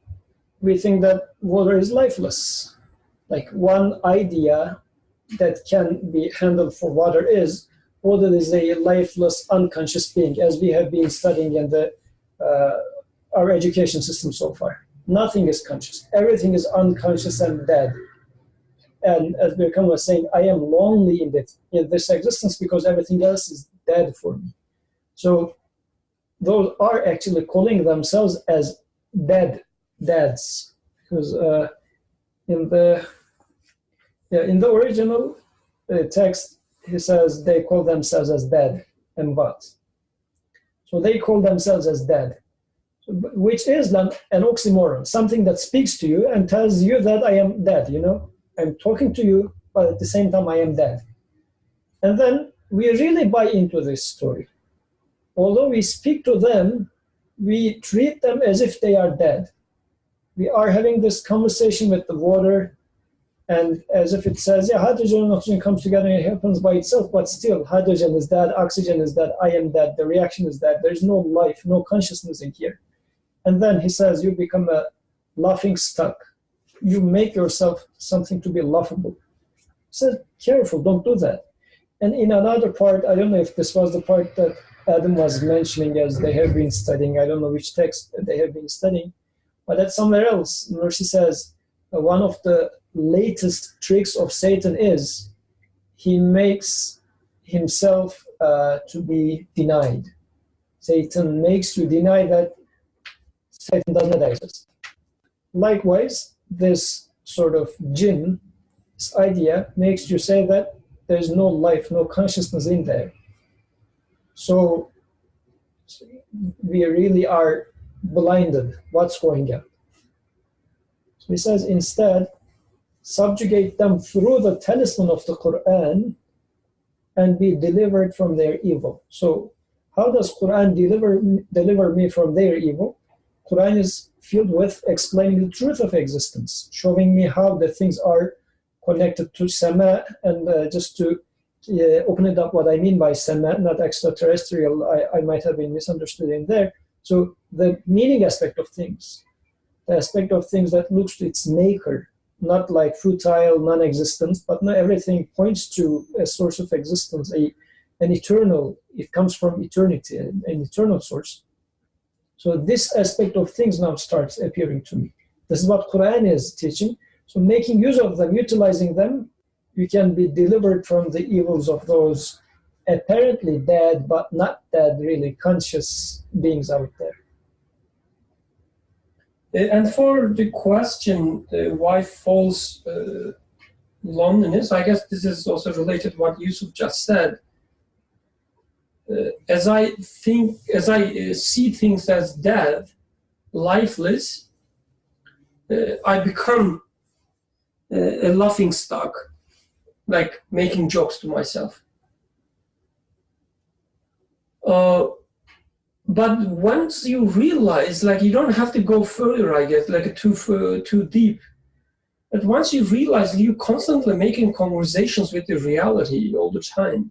we think that water is lifeless. Like one idea that can be handled for water is water is a lifeless, unconscious being, as we have been studying in our education system so far. Nothing is conscious. Everything is unconscious and dead. And as Birkan was saying, I am lonely in this existence because everything else is dead for me. So those are actually calling themselves as dads, because in the original text he says they call themselves as dead and what. So they call themselves as dead, which is an oxymoron, something that speaks to you and tells you that I am dead. I'm talking to you, but at the same time I am dead. And then we really buy into this story. Although we speak to them, we treat them as if they are dead. We are having this conversation with the water, and as if it says, yeah, hydrogen and oxygen comes together and it happens by itself, but still hydrogen is dead, oxygen is dead, I am dead, the reaction is dead, there's no life, no consciousness in here. And then he says, you become a laughing stock. You make yourself something to be laughable. He said, careful, don't do that. And in another part, I don't know if this was the part that Adam was mentioning as they have been studying, I don't know which text they have been studying, but that's somewhere else. Nursi says, one of the latest tricks of Satan is he makes himself to be denied. Satan makes you deny that Satan does not exist. Likewise, this sort of jinn, this idea makes you say that there's no life, no consciousness in there. So we really are blinded what's going on. So he says instead, subjugate them through the talisman of the Quran and be delivered from their evil. So how does Quran deliver me from their evil? Quran is filled with explaining the truth of existence, showing me how the things are connected to Sama, and just to open it up what I mean by Sama, not extraterrestrial, I might have been misunderstood in there. So the meaning aspect of things, the aspect of things that looks to its maker, not like futile, non-existent, but not everything points to a source of existence, an eternal, it comes from eternity, an eternal source. So this aspect of things now starts appearing to me. This is what Quran is teaching. So making use of them, utilizing them, you can be delivered from the evils of those apparently dead, but not dead, really conscious beings out there. And for the question, why false loneliness, I guess this is also related to what Yusuf just said. As I see things as dead, lifeless, I become a laughing stock, like making jokes to myself. But once you realize, like, you don't have to go further, I guess, like too deep. But once you realize you're constantly making conversations with the reality all the time,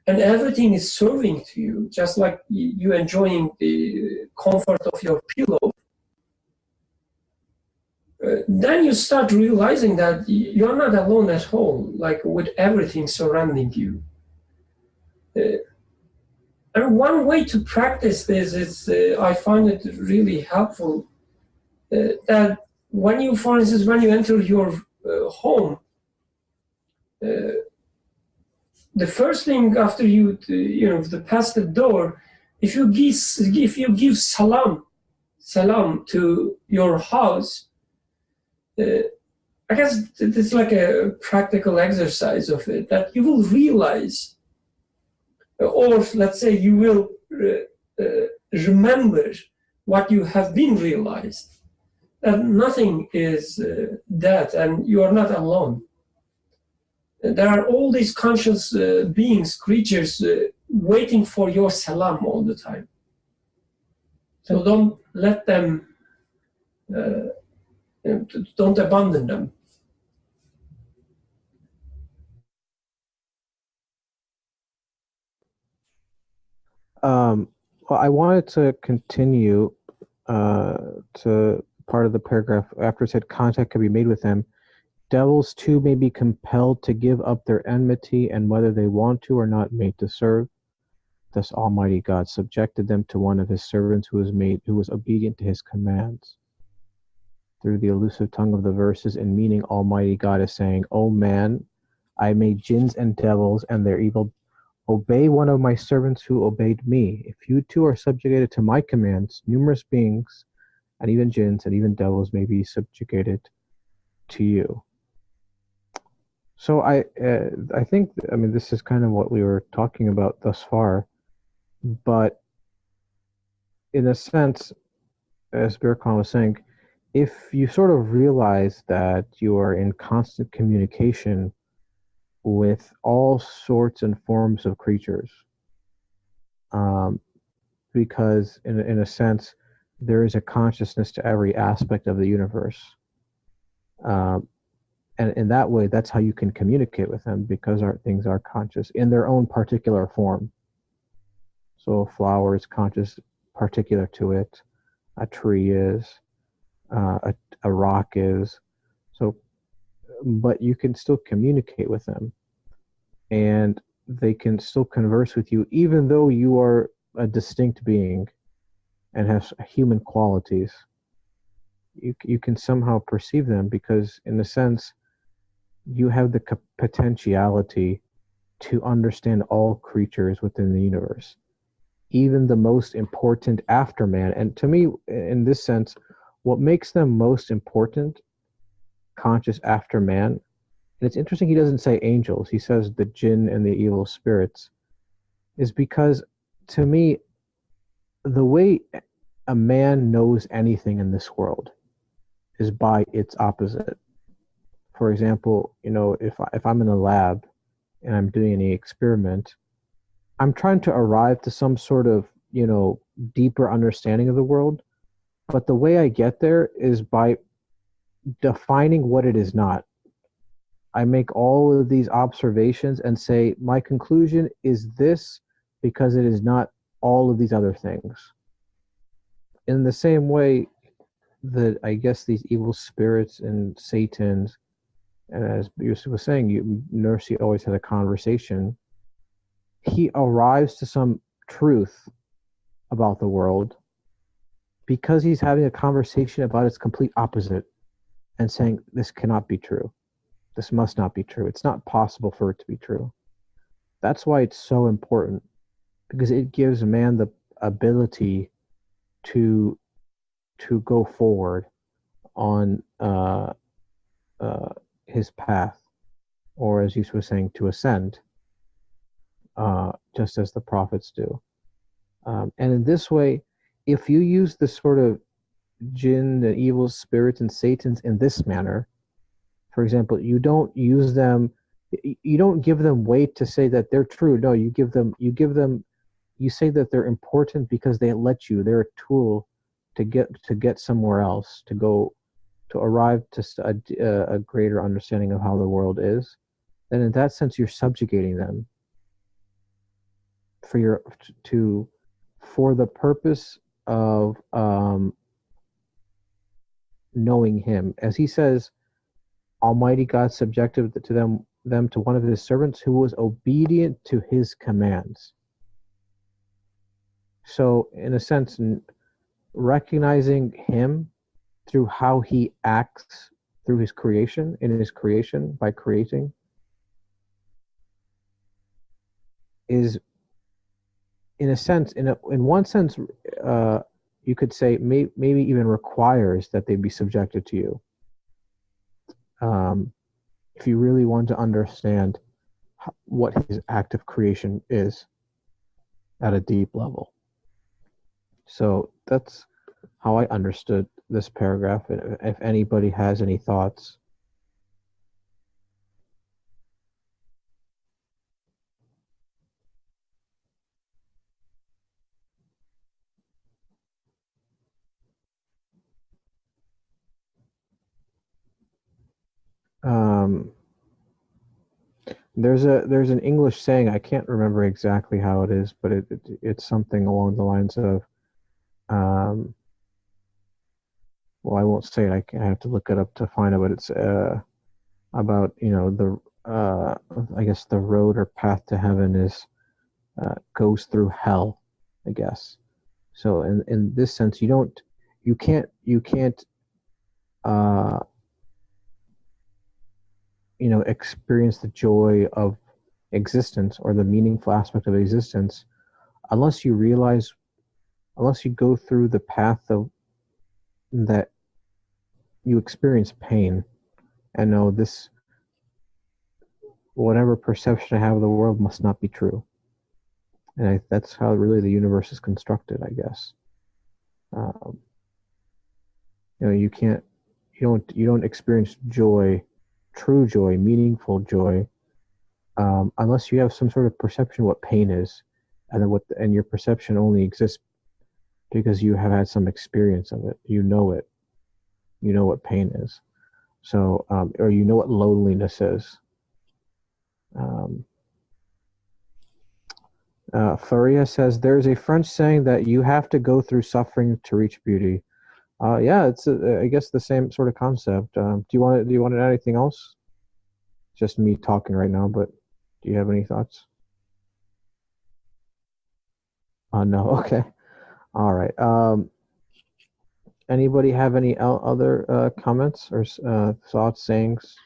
and everything is serving to you, just like you enjoying the comfort of your pillow, then you start realizing that you're not alone at all, like with everything surrounding you. And one way to practice this is, I find it really helpful, that when you, for instance, when you enter your home, the first thing after you pass the door, if you give salam to your house, I guess it's like a practical exercise of it, that you will realize, or let's say you will remember what you have been realized, that nothing is dead and you are not alone. There are all these conscious beings, creatures, waiting for your salam all the time. So don't let them, don't abandon them. Well, I wanted to continue to part of the paragraph after it said contact can be made with them. Devils too may be compelled to give up their enmity, and whether they want to or not made to serve. Thus Almighty God subjected them to one of his servants who was obedient to his commands. Through the elusive tongue of the verses and meaning, Almighty God is saying, O man, I made jinns and devils and their evil. Obey one of my servants who obeyed me. If you too are subjugated to my commands, numerous beings, and even jinns and even devils may be subjugated to you. So I think, I mean, this is kind of what we were talking about thus far, but in a sense, as Birkan was saying, if you sort of realize that you are in constant communication with all sorts and forms of creatures, because in a sense, there is a consciousness to every aspect of the universe. And in that way, that's how you can communicate with them, because things are conscious in their own particular form. So a flower is conscious, particular to it. A tree is. A rock is. So, but you can still communicate with them, and they can still converse with you, even though you are a distinct being and have human qualities. You can somehow perceive them, because in a sense, you have the potentiality to understand all creatures within the universe, even the most important after man. And to me, in this sense, what makes them most important conscious after man. And it's interesting he doesn't say angels. He says the jinn and the evil spirits, is because to me, the way a man knows anything in this world is by its opposite. For example, if I'm in a lab and I'm doing any experiment, I'm trying to arrive to some sort of, deeper understanding of the world. But the way I get there is by defining what it is not. I make all of these observations and say, my conclusion is this because it is not all of these other things. In the same way that I guess these evil spirits and Satans, and as Yusuf was saying, Nursi always had a conversation. He arrives to some truth about the world because he's having a conversation about its complete opposite and saying, this cannot be true. This must not be true. It's not possible for it to be true. That's why it's so important, because it gives man the ability to go forward on his path, or as Yusuf was saying, to ascend, just as the prophets do. And in this way, if you use the sort of jinn, the evil spirits and Satans in this manner, for example, you don't use them, you don't give them weight to say that they're true. No, you say that they're important because they're a tool to get somewhere else, to arrive to a greater understanding of how the world is. Then in that sense, you're subjugating them for the purpose of knowing him. As he says, Almighty God subjected to them to one of his servants who was obedient to his commands. So in a sense, recognizing him through how he acts through his creation, by creating, is in a sense, in one sense, you could say maybe even requires that they be subjected to you. If you really want to understand what his act of creation is at a deep level. So that's how I understood this paragraph. If anybody has any thoughts. There's an English saying, I can't remember exactly how it is, but it's something along the lines of, well, I won't say it. I have to look it up to find it, but it's about I guess the road or path to heaven is goes through hell, I guess. So in this sense, you can't experience the joy of existence or the meaningful aspect of existence unless you go through the path of that you experience pain and know this, whatever perception I have of the world must not be true. And that's how really the universe is constructed, I guess. You don't experience joy, true joy, meaningful joy, unless you have some sort of perception of what pain is, and your perception only exists because you have had some experience of it. You know it. You know what pain is. So, or you know what loneliness is. Faria says there's a French saying that you have to go through suffering to reach beauty. Yeah, it's I guess the same sort of concept. Do you want to add anything else? Just me talking right now, but do you have any thoughts? No. Okay. All right. Anybody have any other comments or thoughts, sayings?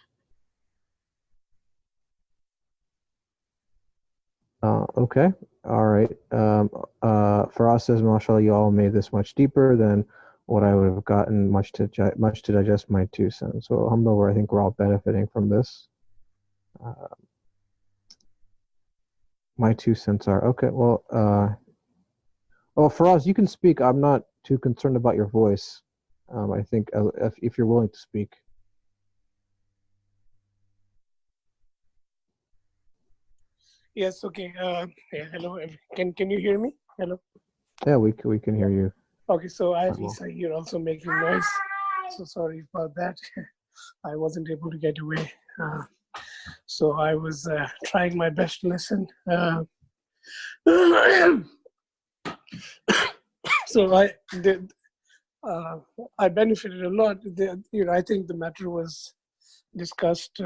Okay. All right. Faraz says, mashallah, you all made this much deeper than what I would have gotten, much to digest my 2 cents. So alhamdulillah, I think we're all benefiting from this. My 2 cents are okay. Well, Faraz, you can speak. I'm not too concerned about your voice. I think if you're willing to speak. Yes. Okay. Yeah, hello. Can you hear me? Hello. Yeah, we can hear you. Okay. So you're also making noise. So sorry about that. I wasn't able to get away. So I was trying my best to listen. So I benefited a lot. I think the matter was discussed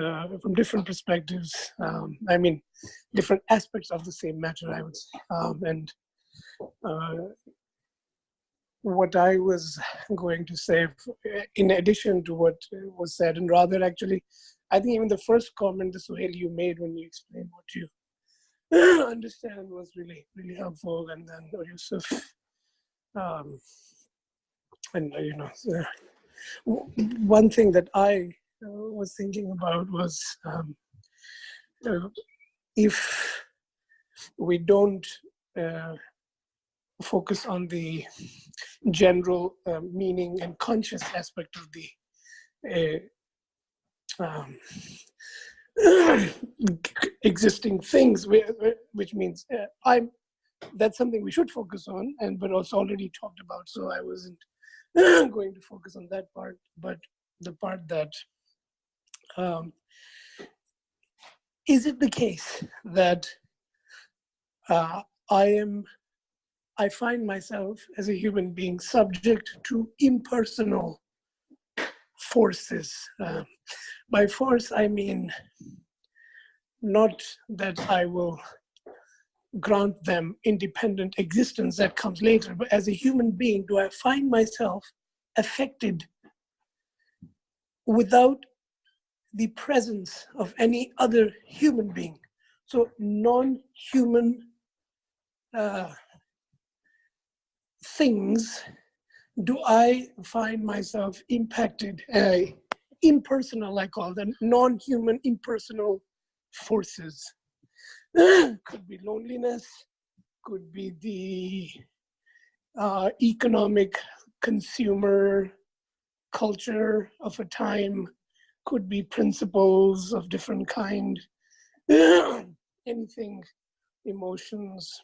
from different perspectives. I mean, different aspects of the same matter, I would say. And what I was going to say, in addition to what was said, and rather actually, I think even the first comment, Suhail, you made when you explained what you understand was really, really helpful. And then Yusuf, one thing that I was thinking about was if we don't focus on the general meaning and conscious aspect of the existing things, which means that's something we should focus on, but also already talked about. So I wasn't going to focus on that part, but the part that is it the case that I find myself as a human being subject to impersonal forces. By force, I mean not that I will grant them independent existence that comes later, but as a human being, do I find myself affected without the presence of any other human being? So non-human things, do I find myself impacted? Impersonal, I call them, non-human impersonal forces. Could be loneliness, could be the economic consumer culture of a time, could be principles of different kind, anything, emotions,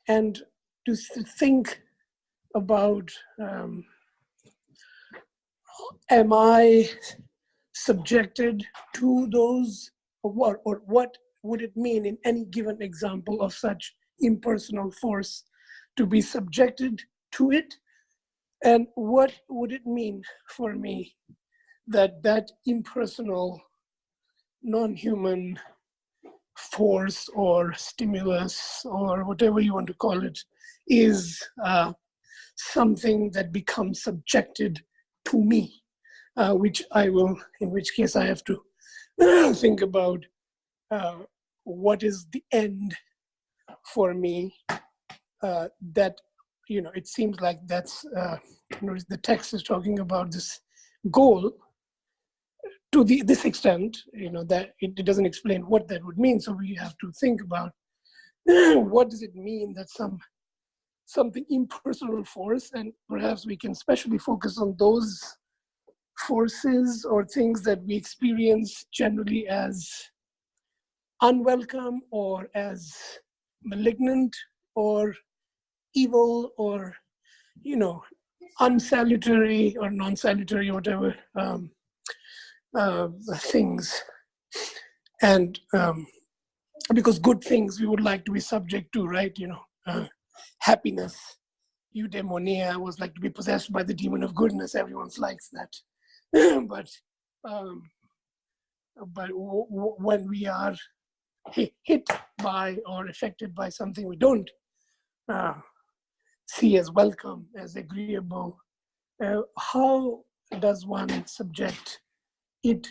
and to think about, am I subjected to those, or what would it mean in any given example of such impersonal force to be subjected to it? And what would it mean for me that impersonal, non-human force or stimulus or whatever you want to call it is something that becomes subjected to me, in which case I have to think about what is the end for me, that, it seems like that's, the text is talking about this goal to this extent, that it doesn't explain what that would mean. So we have to think about what does it mean that something impersonal force, and perhaps we can especially focus on those forces or things that we experience generally as unwelcome or as malignant or evil or, unsalutary or non-salutary, whatever things. And because good things we would like to be subject to, right? Happiness, eudaimonia, was like to be possessed by the demon of goodness. Everyone likes that. But when we are hit by or affected by something we don't see as welcome, as agreeable, how does one subject it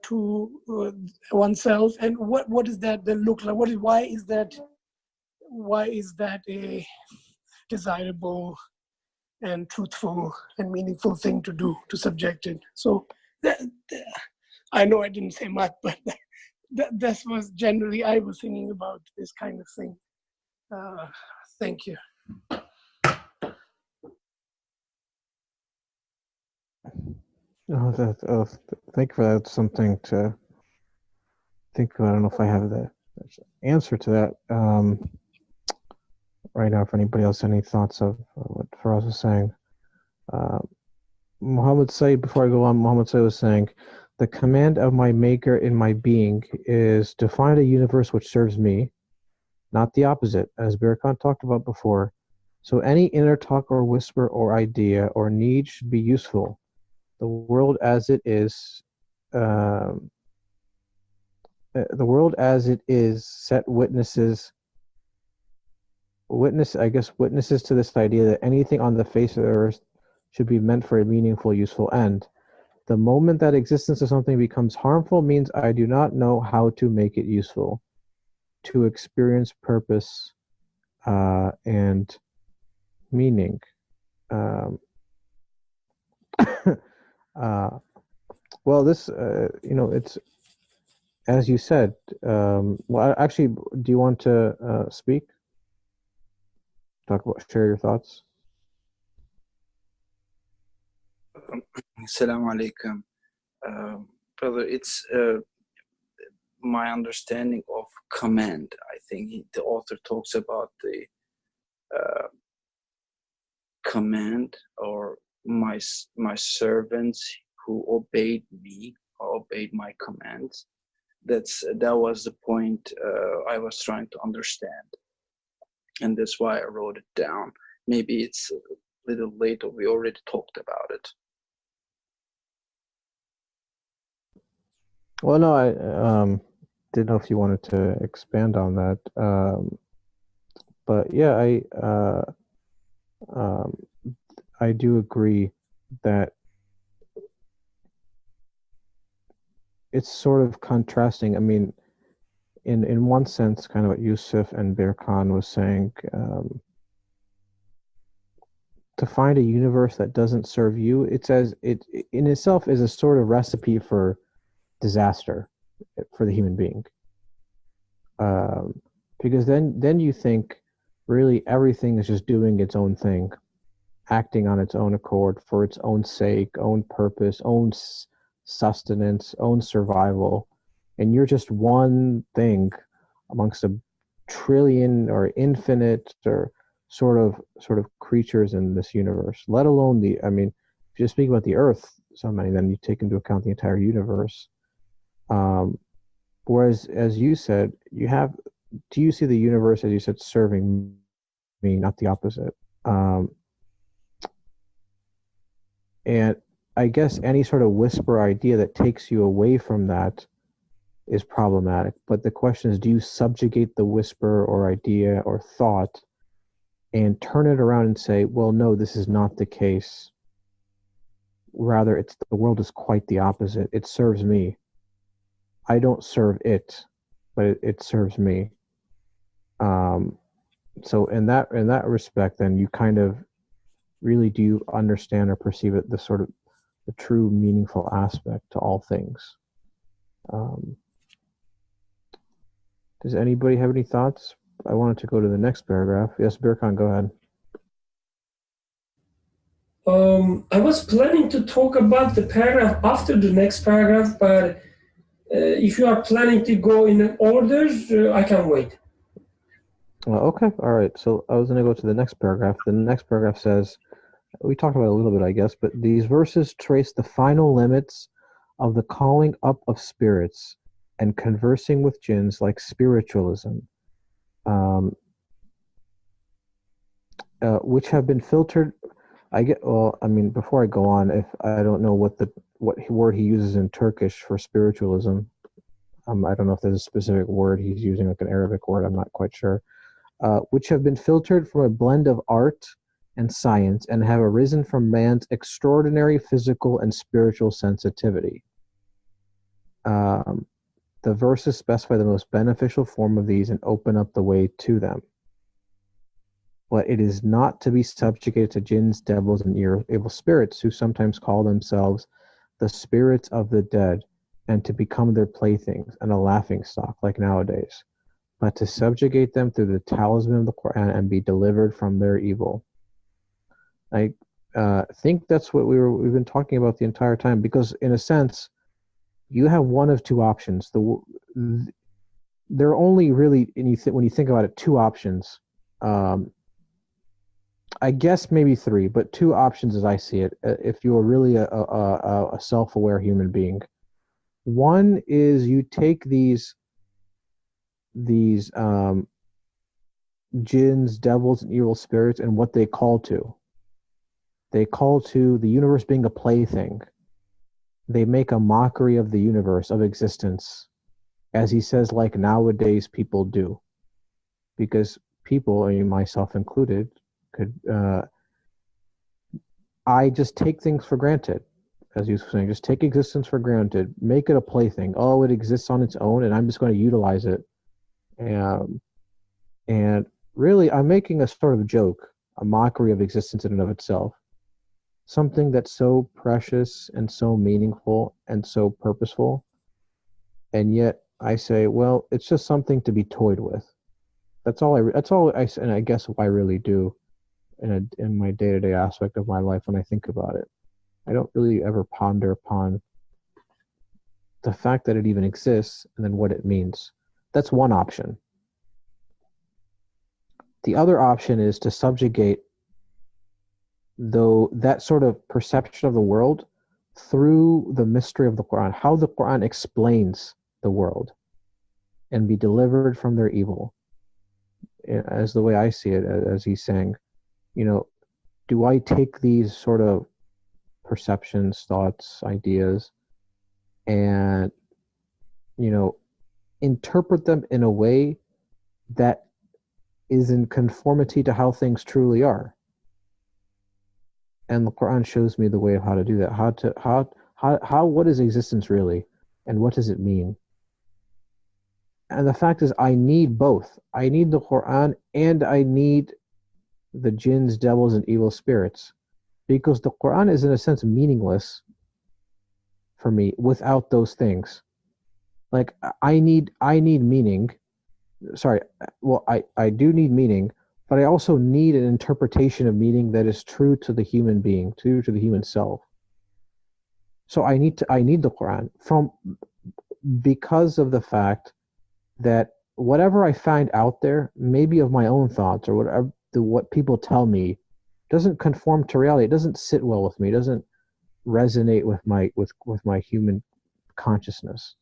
to oneself, and what does that then look like? Why is that desirable and truthful and meaningful thing to do, to subject it. So I know I didn't say much, but that was generally, I was thinking about this kind of thing. Thank you. Thank you for that. Something to think about. I don't know if I have the answer to that right now. If anybody else has any thoughts of what Faraz was saying. Muhammad Sayyid, before I go on, Muhammad Sayyid was saying, the command of my maker in my being is to find a universe which serves me, not the opposite, as Birkan talked about before. So any inner talk or whisper or idea or need should be useful. The world as it is, set witnesses to this idea that anything on the face of the earth should be meant for a meaningful, useful end. The moment that existence of something becomes harmful means I do not know how to make it useful, to experience purpose and meaning. Well, this, it's, as you said, well, actually, do you want to speak? Share your thoughts? Assalamu alaikum. Brother, it's my understanding of command. I think the author talks about the command, or my servants who obeyed me or obeyed my commands. That was the point I was trying to understand, and that's why I wrote it down. Maybe it's a little later. We already talked about it. Well, no, I didn't know if you wanted to expand on that, but yeah, I do agree that it's sort of contrasting. I mean, in one sense, kind of what Yusuf and Birkan was saying, to find a universe that doesn't serve you, it in itself is a sort of recipe for disaster for the human being, because then you think really everything is just doing its own thing, acting on its own accord for its own sake, own purpose, own sustenance, own survival, and you're just one thing amongst a trillion or infinite or sort of creatures in this universe, let alone if you speak about the earth so many, then you take into account the entire universe. Whereas, as you said, do you see the universe, as you said, serving me, not the opposite? And I guess any sort of whisper idea that takes you away from that is problematic. But the question is, do you subjugate the whisper or idea or thought and turn it around and say, well, no, this is not the case. Rather, the world is quite the opposite. It serves me. I don't serve it, but it serves me. So in that respect, then you kind of really do understand or perceive it, the sort of the true meaningful aspect to all things. Does anybody have any thoughts? I wanted to go to the next paragraph. Yes, Birkan, go ahead. I was planning to talk about the paragraph after the next paragraph, but if you are planning to go in order, I can wait. Okay, all right. So I was going to go to the next paragraph. The next paragraph says, we talked about it a little bit, I guess, but these verses trace the final limits of the calling up of spirits and conversing with jinns like spiritualism, which have been filtered. Before I go on, if I don't know what word he uses in Turkish for spiritualism, I don't know if there's a specific word he's using, like an Arabic word, I'm not quite sure, which have been filtered from a blend of art and science and have arisen from man's extraordinary physical and spiritual sensitivity. The verses specify the most beneficial form of these and open up the way to them. but it is not to be subjugated to jinns, devils, and evil spirits, who sometimes call themselves the spirits of the dead, and to become their playthings and a laughing stock, like nowadays, but to subjugate them through the talisman of the Quran and be delivered from their evil. I think that's what we've been talking about the entire time, because in a sense, you have one of two options. There are only really, when you think about it, two options. I guess maybe three, but two options as I see it, if you are really a self-aware human being. One is you take these jinns, devils, and evil spirits, and what they call to. They call to the universe being a plaything. They make a mockery of the universe, of existence, as he says, like nowadays people do. Because people, I mean, myself included, I just take things for granted. As you were saying, just take existence for granted, make it a plaything. Oh, it exists on its own, and I'm just going to utilize it. And really, I'm making a sort of joke, a mockery of existence in and of itself. Something that's so precious and so meaningful and so purposeful, and yet I say, well, it's just something to be toyed with. That's all I, and I guess I really do in my day-to-day aspect of my life when I think about it. I don't really ever ponder upon the fact that it even exists and then what it means. That's one option. The other option is to subjugate that sort of perception of the world through the mystery of the Quran, how the Quran explains the world, and be delivered from their evil. As the way I see it, as he's saying, do I take these sort of perceptions, thoughts, ideas, and interpret them in a way that is in conformity to how things truly are? And the Quran shows me the way of how to do that. What is existence really, and what does it mean? And the fact is, I need both. I need the Quran, and I need the jinns, devils, and evil spirits, because the Quran is in a sense meaningless for me without those things. Like I need meaning. Sorry, well, I do need meaning, but I also need an interpretation of meaning that is true to the human being, true to the human self. So I need the Quran because of the fact that whatever I find out there, maybe of my own thoughts or whatever, what people tell me, doesn't conform to reality. It doesn't sit well with me. It doesn't resonate with my human consciousness.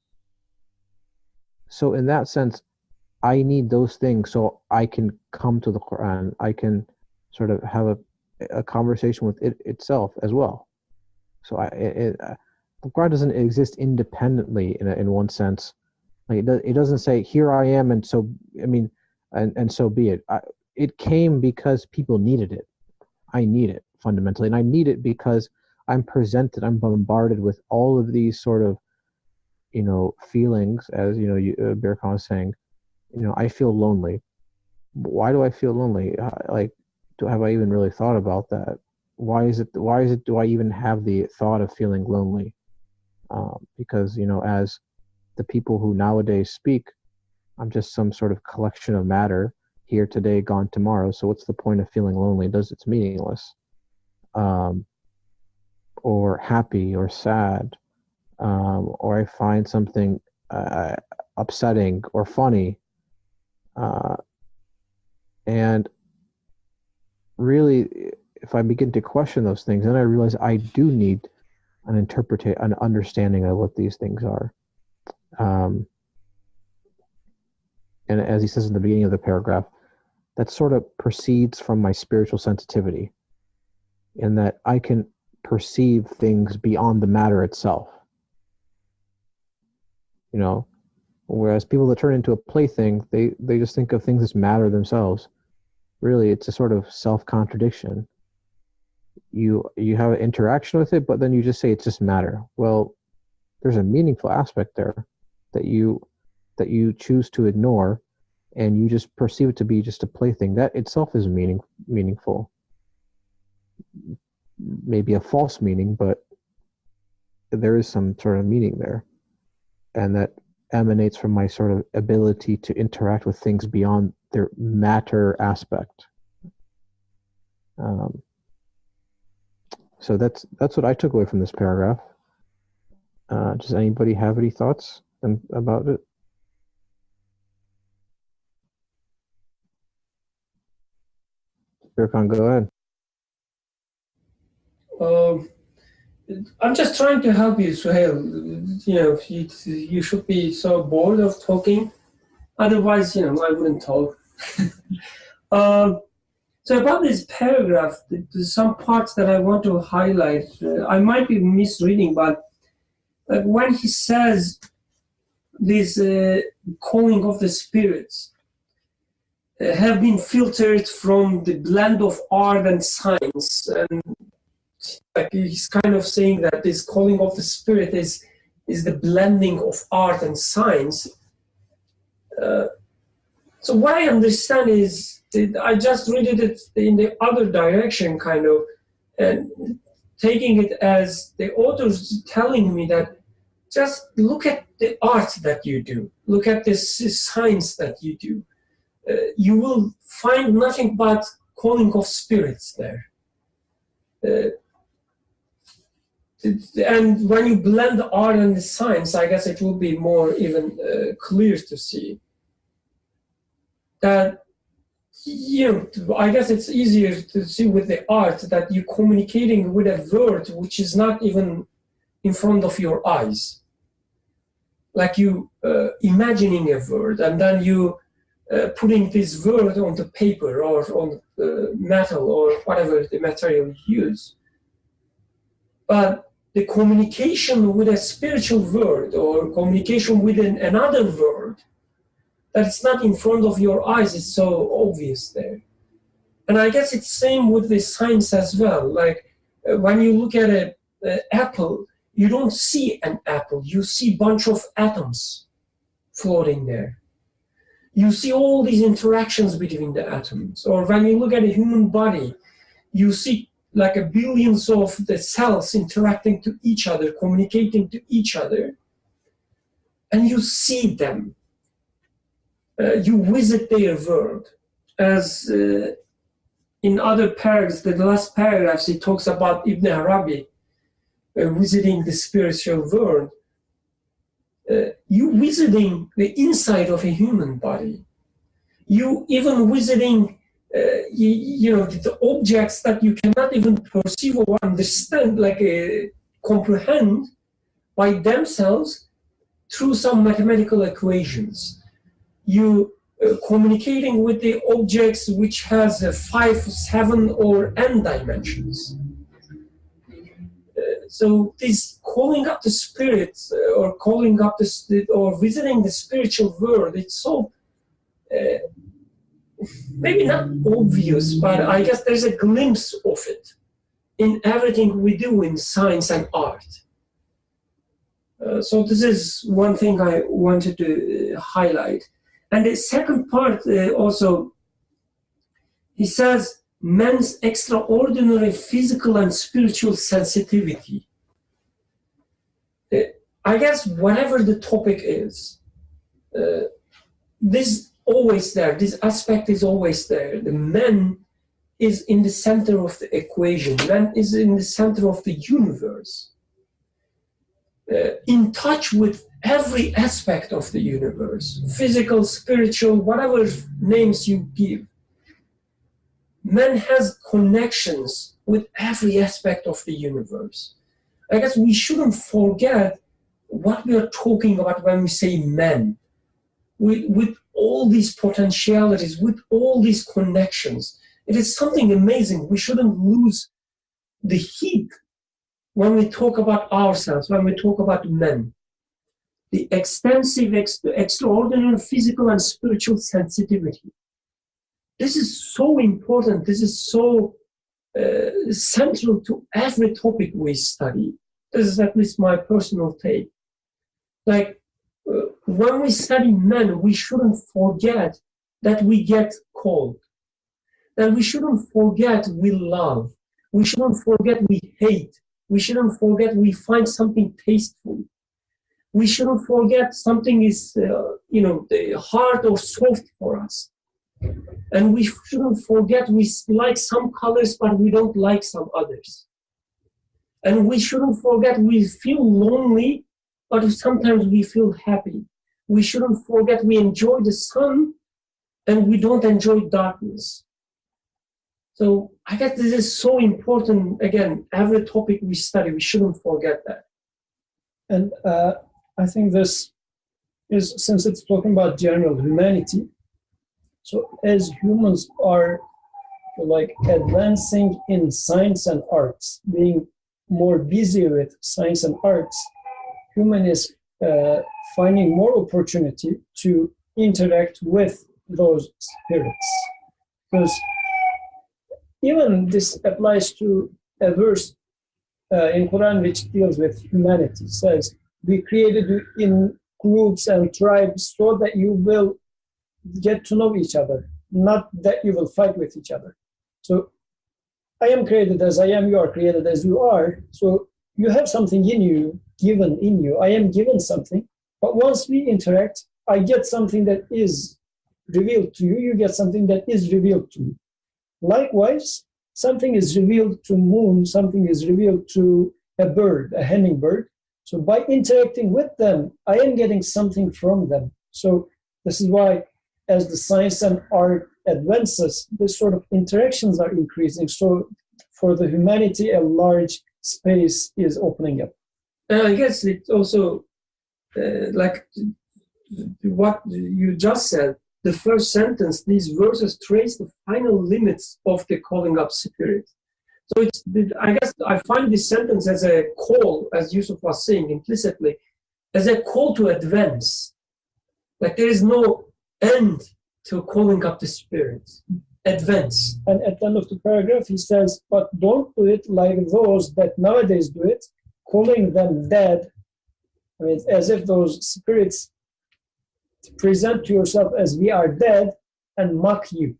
So in that sense, I need those things so I can come to the Quran. I can sort of have a conversation with it itself as well. So the Quran doesn't exist independently in one sense. Like it doesn't say, here I am, and so and so be it. It came because people needed it. I need it fundamentally, and I need it because I'm bombarded with all of these sort of feelings, as Birkan was saying. I feel lonely. Why do I feel lonely? Have I even really thought about that? Why is it do I even have the thought of feeling lonely? Because as the people who nowadays speak, I'm just some sort of collection of matter, here today, gone tomorrow. So what's the point of feeling lonely? It's meaningless. Or happy or sad, or I find something upsetting or funny. And really, if I begin to question those things, then I realize I do need an understanding of what these things are. And as he says in the beginning of the paragraph, that sort of proceeds from my spiritual sensitivity, in that I can perceive things beyond the matter itself. Whereas people that turn into a plaything, they just think of things as matter themselves. Really, it's a sort of self-contradiction. You have an interaction with it, but then you just say it's just matter. Well, there's a meaningful aspect there that you choose to ignore, and you just perceive it to be just a plaything, that itself is meaningful. Maybe a false meaning, but there is some sort of meaning there, and that emanates from my sort of ability to interact with things beyond their matter aspect. So that's what I took away from this paragraph. Does anybody have any thoughts about it? Birkan, go ahead. I'm just trying to help you, Suhail. You should be so bored of talking. Otherwise, I wouldn't talk. So about this paragraph, there's some parts that I want to highlight. I might be misreading, but when he says this calling of the spirits have been filtered from the blend of art and science, and he's kind of saying that this calling of the spirit is the blending of art and science. So what I understand is, I just read it in the other direction, kind of, and taking it as the author's telling me that just look at the art that you do, look at the science that you do. You will find nothing but calling of spirits there. And when you blend the art and the science, I guess it will be more even clear to see that, I guess it's easier to see with the art that you're communicating with a word which is not even in front of your eyes. Like you imagining a word, and then you putting this word on the paper or on metal or whatever the material you use. But the communication with a spiritual word or communication with another word that's not in front of your eyes is so obvious there. And I guess it's same with the science as well. Like when you look at an apple, you don't see an apple, you see a bunch of atoms floating there. You see all these interactions between the atoms. Or when you look at a human body, you see like a billions of the cells interacting to each other, communicating to each other. And you see them. You visit their world. As in other paragraphs, the last paragraphs, it talks about Ibn Arabi visiting the spiritual world. You visiting the inside of a human body. You even visiting, the objects that you cannot even perceive or understand, like comprehend by themselves through some mathematical equations. You communicating with the objects which has 5, 7, or n dimensions. So this calling up the spirits or calling up or visiting the spiritual world, it's so maybe not obvious, but I guess there's a glimpse of it in everything we do in science and art. So this is one thing I wanted to highlight. And the second part also, he says, man's extraordinary physical and spiritual sensitivity. I guess whatever the topic is, this always there, this aspect is always there. The man is in the center of the equation. Man is in the center of the universe. In touch with every aspect of the universe, physical, spiritual, whatever names you give. Man has connections with every aspect of the universe. I guess we shouldn't forget what we are talking about when we say man. With all these potentialities, with all these connections, it is something amazing. We shouldn't lose the heat when we talk about ourselves, when we talk about men. The extensive, extraordinary physical and spiritual sensitivity. This is so important. This is so central to every topic we study. This is at least my personal take. Like, when we study men, we shouldn't forget that we get called. That we shouldn't forget we love. We shouldn't forget we hate. We shouldn't forget we find something tasteful. We shouldn't forget something is, hard or soft for us. And we shouldn't forget we like some colors, but we don't like some others. And we shouldn't forget we feel lonely, but sometimes we feel happy. We shouldn't forget we enjoy the sun, and we don't enjoy darkness. So I guess this is so important. Again, every topic we study, we shouldn't forget that. And I think this is, since it's talking about general humanity, so as humans are like advancing in science and arts, being more busy with science and arts, human is finding more opportunity to interact with those spirits. Because even this applies to a verse in Quran which deals with humanity. It says, we created you in groups and tribes so that you will get to know each other, not that you will fight with each other. So I am created as I am, you are created as you are. So you have something in you, given in you. I am given something. But once we interact, I get something that is revealed to you, you get something that is revealed to me. Likewise, something is revealed to moon, something is revealed to a bird, a hummingbird. So by interacting with them, I am getting something from them. So this is why as the science and art advances, this sort of interactions are increasing. So for the humanity, a large space is opening up. I guess it also, like what you just said, the first sentence, these verses trace the final limits of the calling up spirit. So I guess I find this sentence as a call, as Yusuf was saying implicitly, as a call to advance. Like there is no end to calling up the spirit. Advance. And at the end of the paragraph, he says, but don't do it like those that nowadays do it, calling them dead. I mean, as if those spirits present to yourself as we are dead and mock you.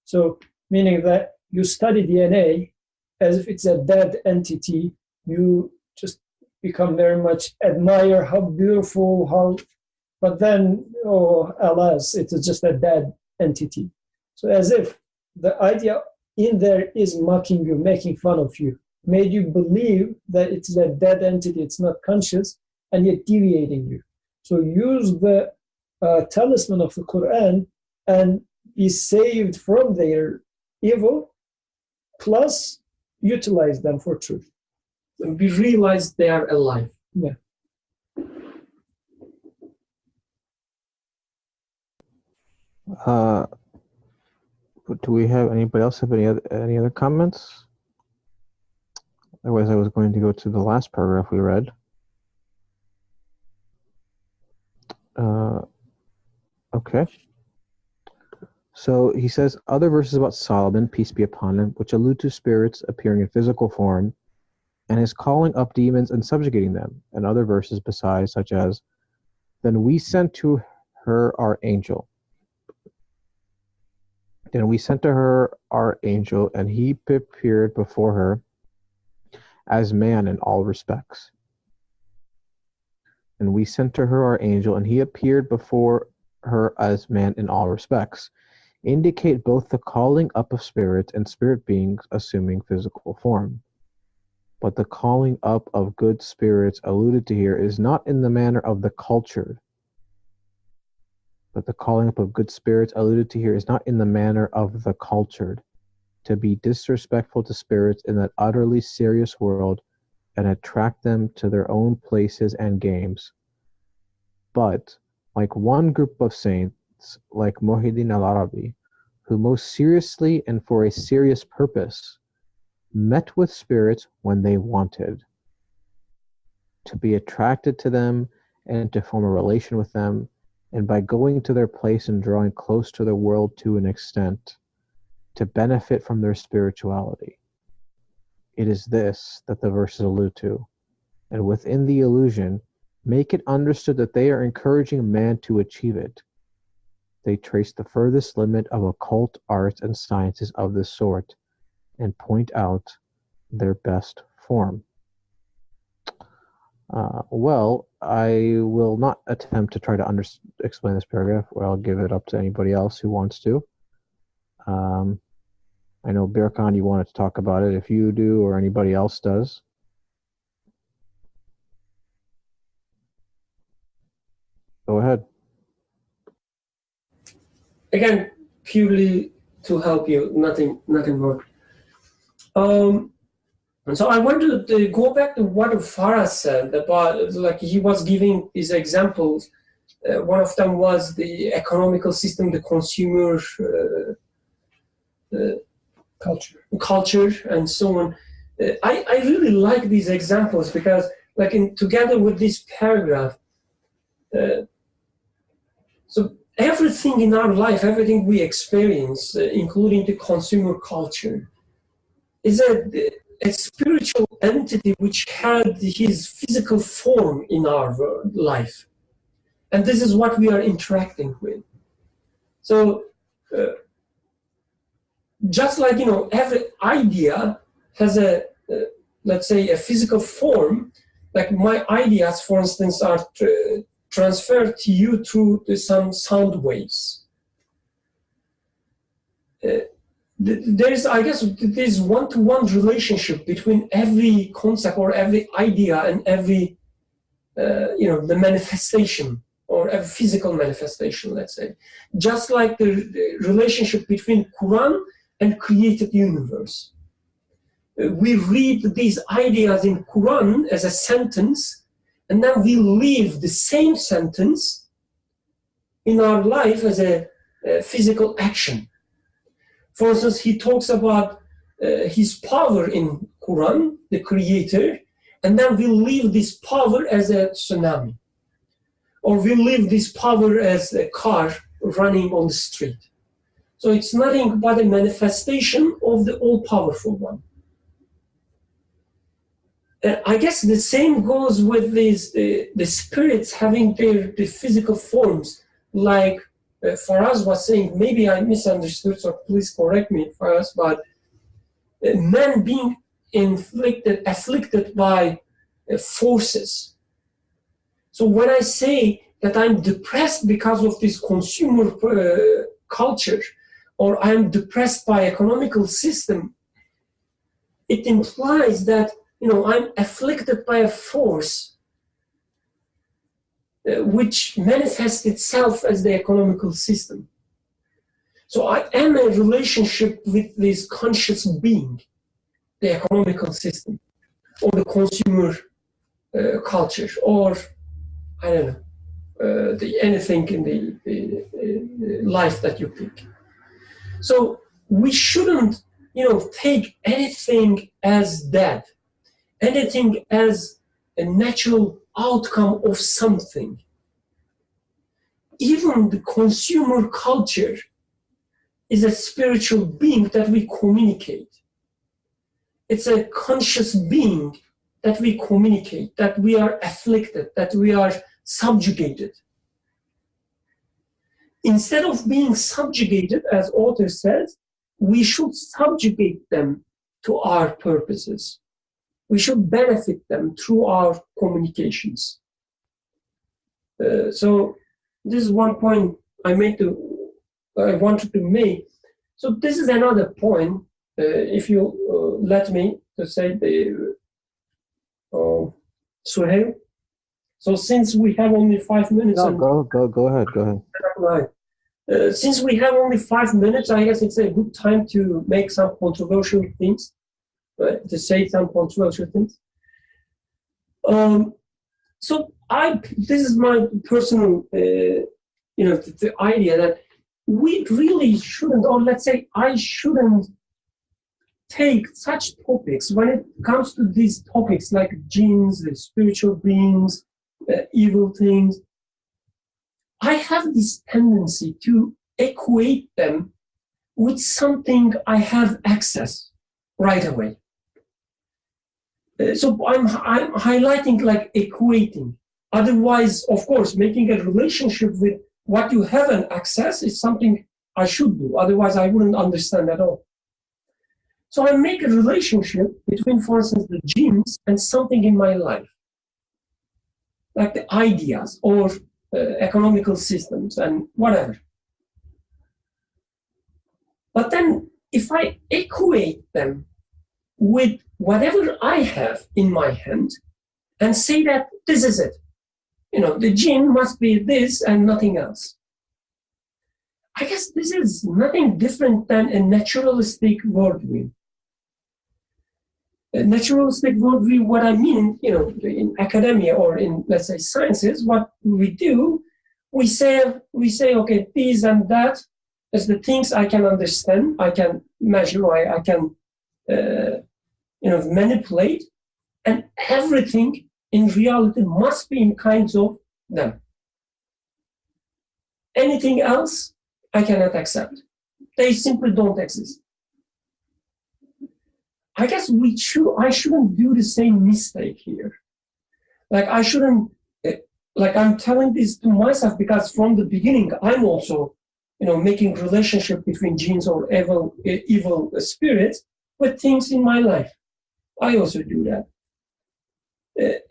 So, meaning that you study DNA as if it's a dead entity, you just become very much admire how beautiful, but then, oh, alas, it is just a dead entity. So as if the idea in there is mocking you, making fun of you, made you believe that it's a dead entity, it's not conscious, and yet deviating you. So use the talisman of the Quran and be saved from their evil, plus utilize them for truth. We realize they are alive. Yeah. Do we have anybody else have any other comments? Otherwise, I was going to go to the last paragraph we read. Okay. So he says, other verses about Solomon, peace be upon him, which allude to spirits appearing in physical form, and his calling up demons and subjugating them, and other verses besides, such as, then we sent to her our angel. Then we sent to her our angel, and he appeared before her as man in all respects. And we sent to her our angel, and he appeared before her as man in all respects, indicate both the calling up of spirits and spirit beings assuming physical form. But the calling up of good spirits alluded to here is not in the manner of the cultured. But the calling up of good spirits alluded to here is not in the manner of the cultured, to be disrespectful to spirits in that utterly serious world and attract them to their own places and games. But, like one group of saints, like Muhyiddin al-Arabi, who most seriously and for a serious purpose met with spirits when they wanted, to be attracted to them and to form a relation with them, and by going to their place and drawing close to the world to an extent, to benefit from their spirituality. It is this that the verses allude to, and within the illusion, make it understood that they are encouraging man to achieve it. they trace the furthest limit of occult arts and sciences of this sort, and point out their best form. Well, I will not attempt to try to explain this paragraph, or I'll give it up to anybody else who wants to. I know, Birkan, you wanted to talk about it. If you do, or anybody else does. Go ahead. Again, purely to help you, nothing more. And so I want to go back to what Farah said about, like, he was giving these examples. One of them was the economical system, the consumer culture, and so on. I really like these examples because, like, together with this paragraph, so everything in our life, everything we experience, including the consumer culture, is a spiritual entity which had his physical form in our life. And this is what we are interacting with. So just like, every idea has let's say, a physical form, like my ideas, for instance, are transferred to you through some sound waves. There's one-to-one relationship between every concept or every idea and every, the manifestation or every physical manifestation, let's say. Just like the relationship between Quran and created universe. We read these ideas in Quran as a sentence, and then we live the same sentence in our life as a physical action. For instance, he talks about his power in Quran, the creator, and then we live this power as a tsunami. Or we live this power as a car running on the street. So it's nothing but a manifestation of the all-powerful one. I guess the same goes with the spirits having their physical forms, like Faraz was saying. Maybe I misunderstood, so please correct me, Faraz, but men being afflicted by forces. So when I say that I'm depressed because of this consumer culture, or I'm depressed by economical system, it implies that I'm afflicted by a force which manifests itself as the economical system. So I am in a relationship with this conscious being, the economical system, or the consumer culture, or I don't know, anything in the life that you pick. So we shouldn't, take anything as dead. Anything as a natural outcome of something. Even the consumer culture is a spiritual being that we communicate. It's a conscious being that we communicate, that we are afflicted, that we are subjugated. Instead of being subjugated, as author says, we should subjugate them to our purposes. We should benefit them through our communications. So this is one point I wanted to make. So this is another point, if you let me to say Suhail. So since we have only 5 minutes. No, go ahead. Right. Since we have only 5 minutes, I guess it's a good time to make some controversial things. Right, to say some controversial things. So this is my personal, the idea that we really shouldn't, or let's say I shouldn't take such topics when it comes to these topics like jinns, the spiritual beings, evil things. I have this tendency to equate them with something I have access right away. So I'm highlighting like equating. Otherwise, of course, making a relationship with what you haven't accessed is something I should do. Otherwise, I wouldn't understand at all. So I make a relationship between, for instance, the genes and something in my life, like the ideas or economical systems and whatever. But then if I equate them with whatever I have in my hand and say that this is it, the gene must be this and nothing else. I guess this is nothing different than a naturalistic worldview. A naturalistic worldview, what I mean, in academia or in, let's say, sciences, what we do, we say, okay, these and that is the things I can understand, I can measure, I can, manipulate, and everything in reality must be in kinds of them. Anything else, I cannot accept. They simply don't exist. I guess I shouldn't do the same mistake here. Like I shouldn't, like I'm telling this to myself because from the beginning, I'm also, making relationship between genes or evil spirits with things in my life. I also do that.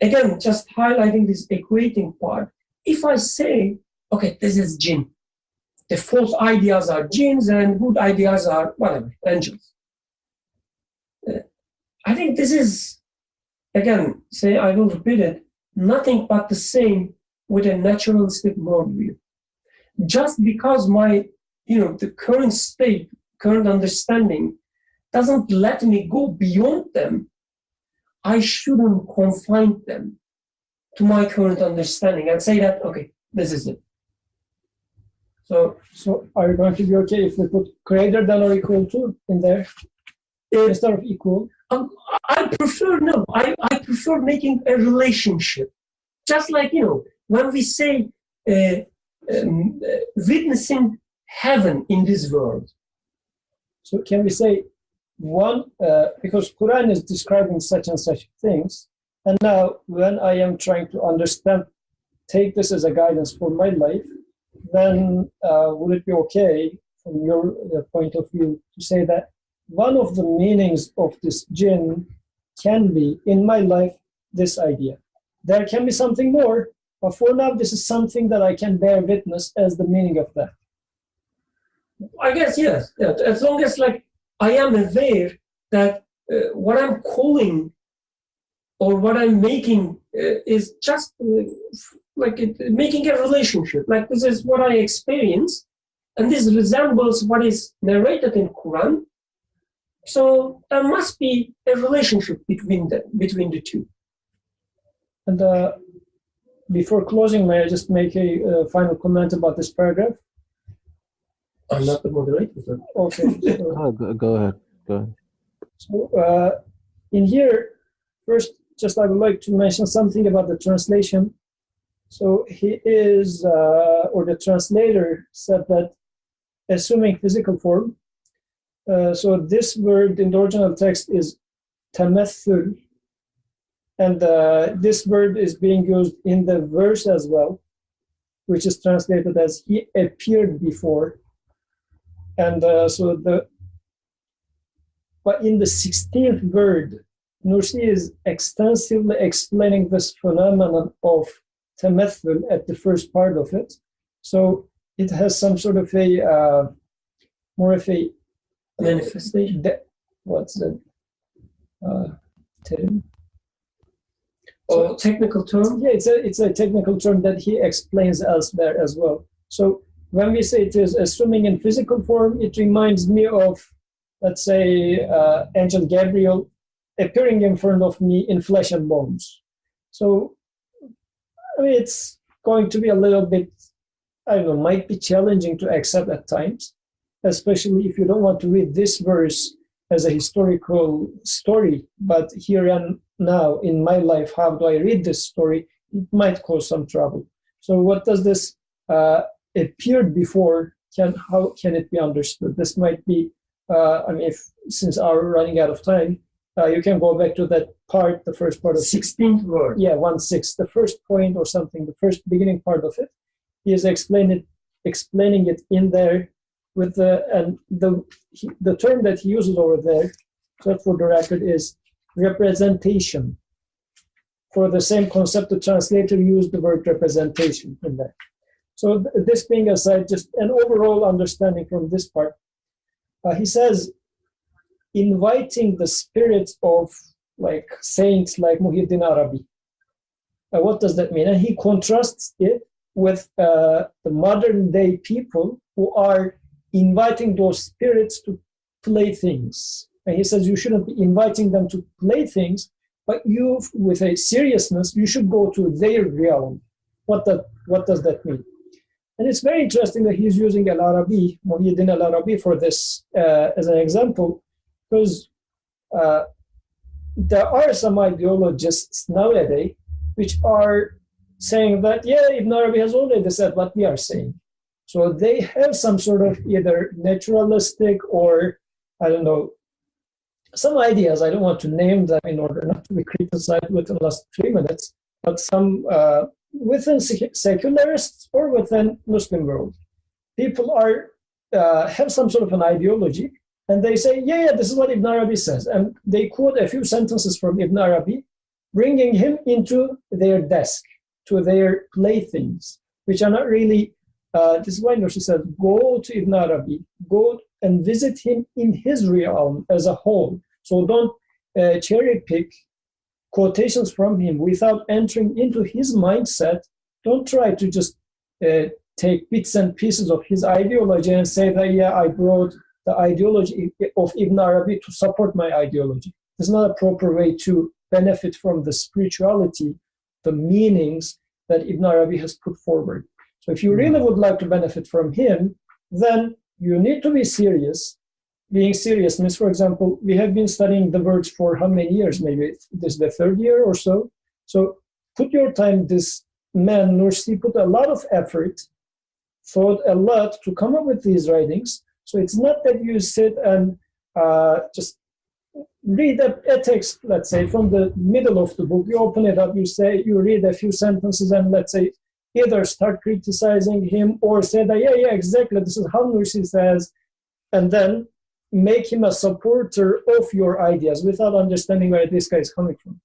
Again, just highlighting this equating part. If I say, okay, this is jinn, the false ideas are jinns and good ideas are whatever, angels. I think this is, again, I will repeat it, nothing but the same with a naturalistic worldview. Just because my, the current state, current understanding doesn't let me go beyond them, I shouldn't confine them to my current understanding and say that, okay, this is it. So are you going to be okay if we put greater than or equal to in there instead of equal? I prefer making a relationship. Just like, when we say witnessing heaven in this world. So can we say one, because Quran is describing such and such things, and now when I am trying to understand, take this as a guidance for my life, then would it be okay from your point of view to say that one of the meanings of this jinn can be, in my life, this idea. There can be something more, but for now, this is something that I can bear witness as the meaning of that. I guess, yes. Yeah. As long as, I am aware that what I'm calling or what I'm making is just making a relationship. Like, this is what I experience, and this resembles what is narrated in Quran. So there must be a relationship between the two. And before closing, may I just make a final comment about this paragraph? I'm not the moderator. So. Okay. So, go ahead. So in here, first, just I would like to mention something about the translation. So he is, or the translator said that assuming physical form. So this word in the original text is tamathul, and this word is being used in the verse as well, which is translated as he appeared before. And but in the 16th word, Nursi is extensively explaining this phenomenon of tamathul at the first part of it. So it has some sort of a more of a manifestation. What's the term? Or technical term? Yeah, it's a technical term that he explains elsewhere as well. So when we say it is assuming in physical form, it reminds me of, let's say, Angel Gabriel appearing in front of me in flesh and bones. So I mean, it's going to be a little bit, I don't know, might be challenging to accept at times, especially if you don't want to read this verse as a historical story, but here and now in my life, how do I read this story? It might cause some trouble. So what does this appeared before, how can it be understood? This might be, I mean, since we're running out of time, you can go back to that part, the first part of 16th word. Yeah, 1/6, the first point or something, the first beginning part of it. He has explained it explaining it in there with the term that he uses over there, so for the record, is representation. For the same concept, the translator used the word representation in there. So this being aside, just an overall understanding from this part, he says, inviting the spirits of like saints like Muhyiddin Arabi. What does that mean? And he contrasts it with the modern day people who are inviting those spirits to play things. And he says you shouldn't be inviting them to play things, but you, with a seriousness, you should go to their realm. What does that mean? And it's very interesting that he's using Al-Arabi, Muhyiddin Al-Arabi, for this as an example, because there are some ideologists nowadays which are saying that, yeah, Ibn Arabi has already said what we are saying. So they have some sort of either naturalistic or, I don't know, some ideas. I don't want to name them in order not to be criticized within the last 3 minutes, but some within secularists or within Muslim world. People are have some sort of an ideology, and they say, yeah, this is what Ibn Arabi says. And they quote a few sentences from Ibn Arabi, bringing him into their desk, to their playthings, which are not really, this is why Nursi said, go to Ibn Arabi, go and visit him in his realm as a whole. So don't cherry pick quotations from him without entering into his mindset. Don't try to just take bits and pieces of his ideology and say that, yeah, I brought the ideology of Ibn Arabi to support my ideology. It's not a proper way to benefit from the spirituality, the meanings that Ibn Arabi has put forward. So if you really would like to benefit from him, then you need to be serious. Being serious means, for example, we have been studying the words for how many years? Maybe this is the 3rd year or so. So put your time. This man, Nursi, put a lot of effort, thought a lot to come up with these writings. So it's not that you sit and just read a text, let's say, from the middle of the book. You open it up, you read a few sentences, and let's say either start criticizing him or say that, yeah, exactly, this is how Nursi says, and then make him a supporter of your ideas without understanding where this guy is coming from.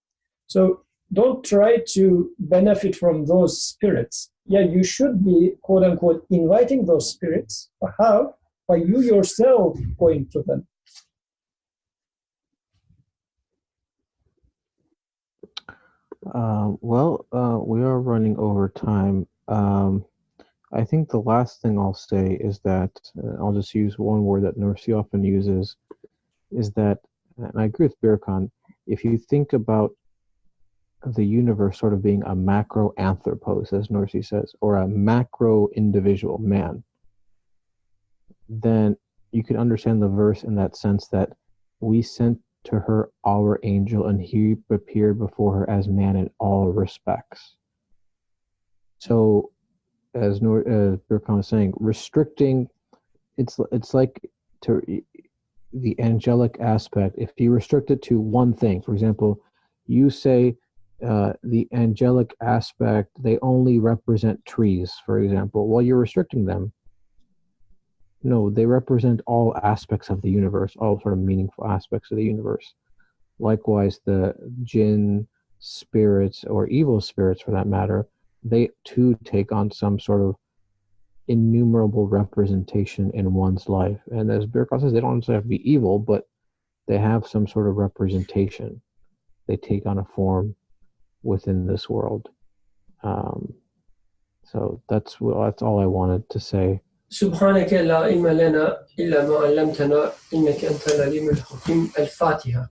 So don't try to benefit from those spirits. Yeah, you should be, quote unquote, inviting those spirits. But how? By you yourself going to them. We are running over time. I think the last thing I'll say is that, I'll just use one word that Nursi often uses, is that, and I agree with Birkan, if you think about the universe sort of being a macro anthropos, as Nursi says, or a macro individual man, then you can understand the verse in that sense that we sent to her our angel and he appeared before her as man in all respects. So as Birkan was saying, restricting, it's like to the angelic aspect. If you restrict it to one thing, for example, you say the angelic aspect, they only represent trees, for example. Well, you're restricting them. No, they represent all aspects of the universe, all sort of meaningful aspects of the universe. Likewise, the jinn spirits, or evil spirits for that matter, they too take on some sort of innumerable representation in one's life. And as Birkan says, they don't necessarily have to be evil, but they have some sort of representation. They take on a form within this world. So that's all I wanted to say. سبحانك لا علم لنا إلا ما علمتنا إنك أنت العليم الحكيم. الفاتحة.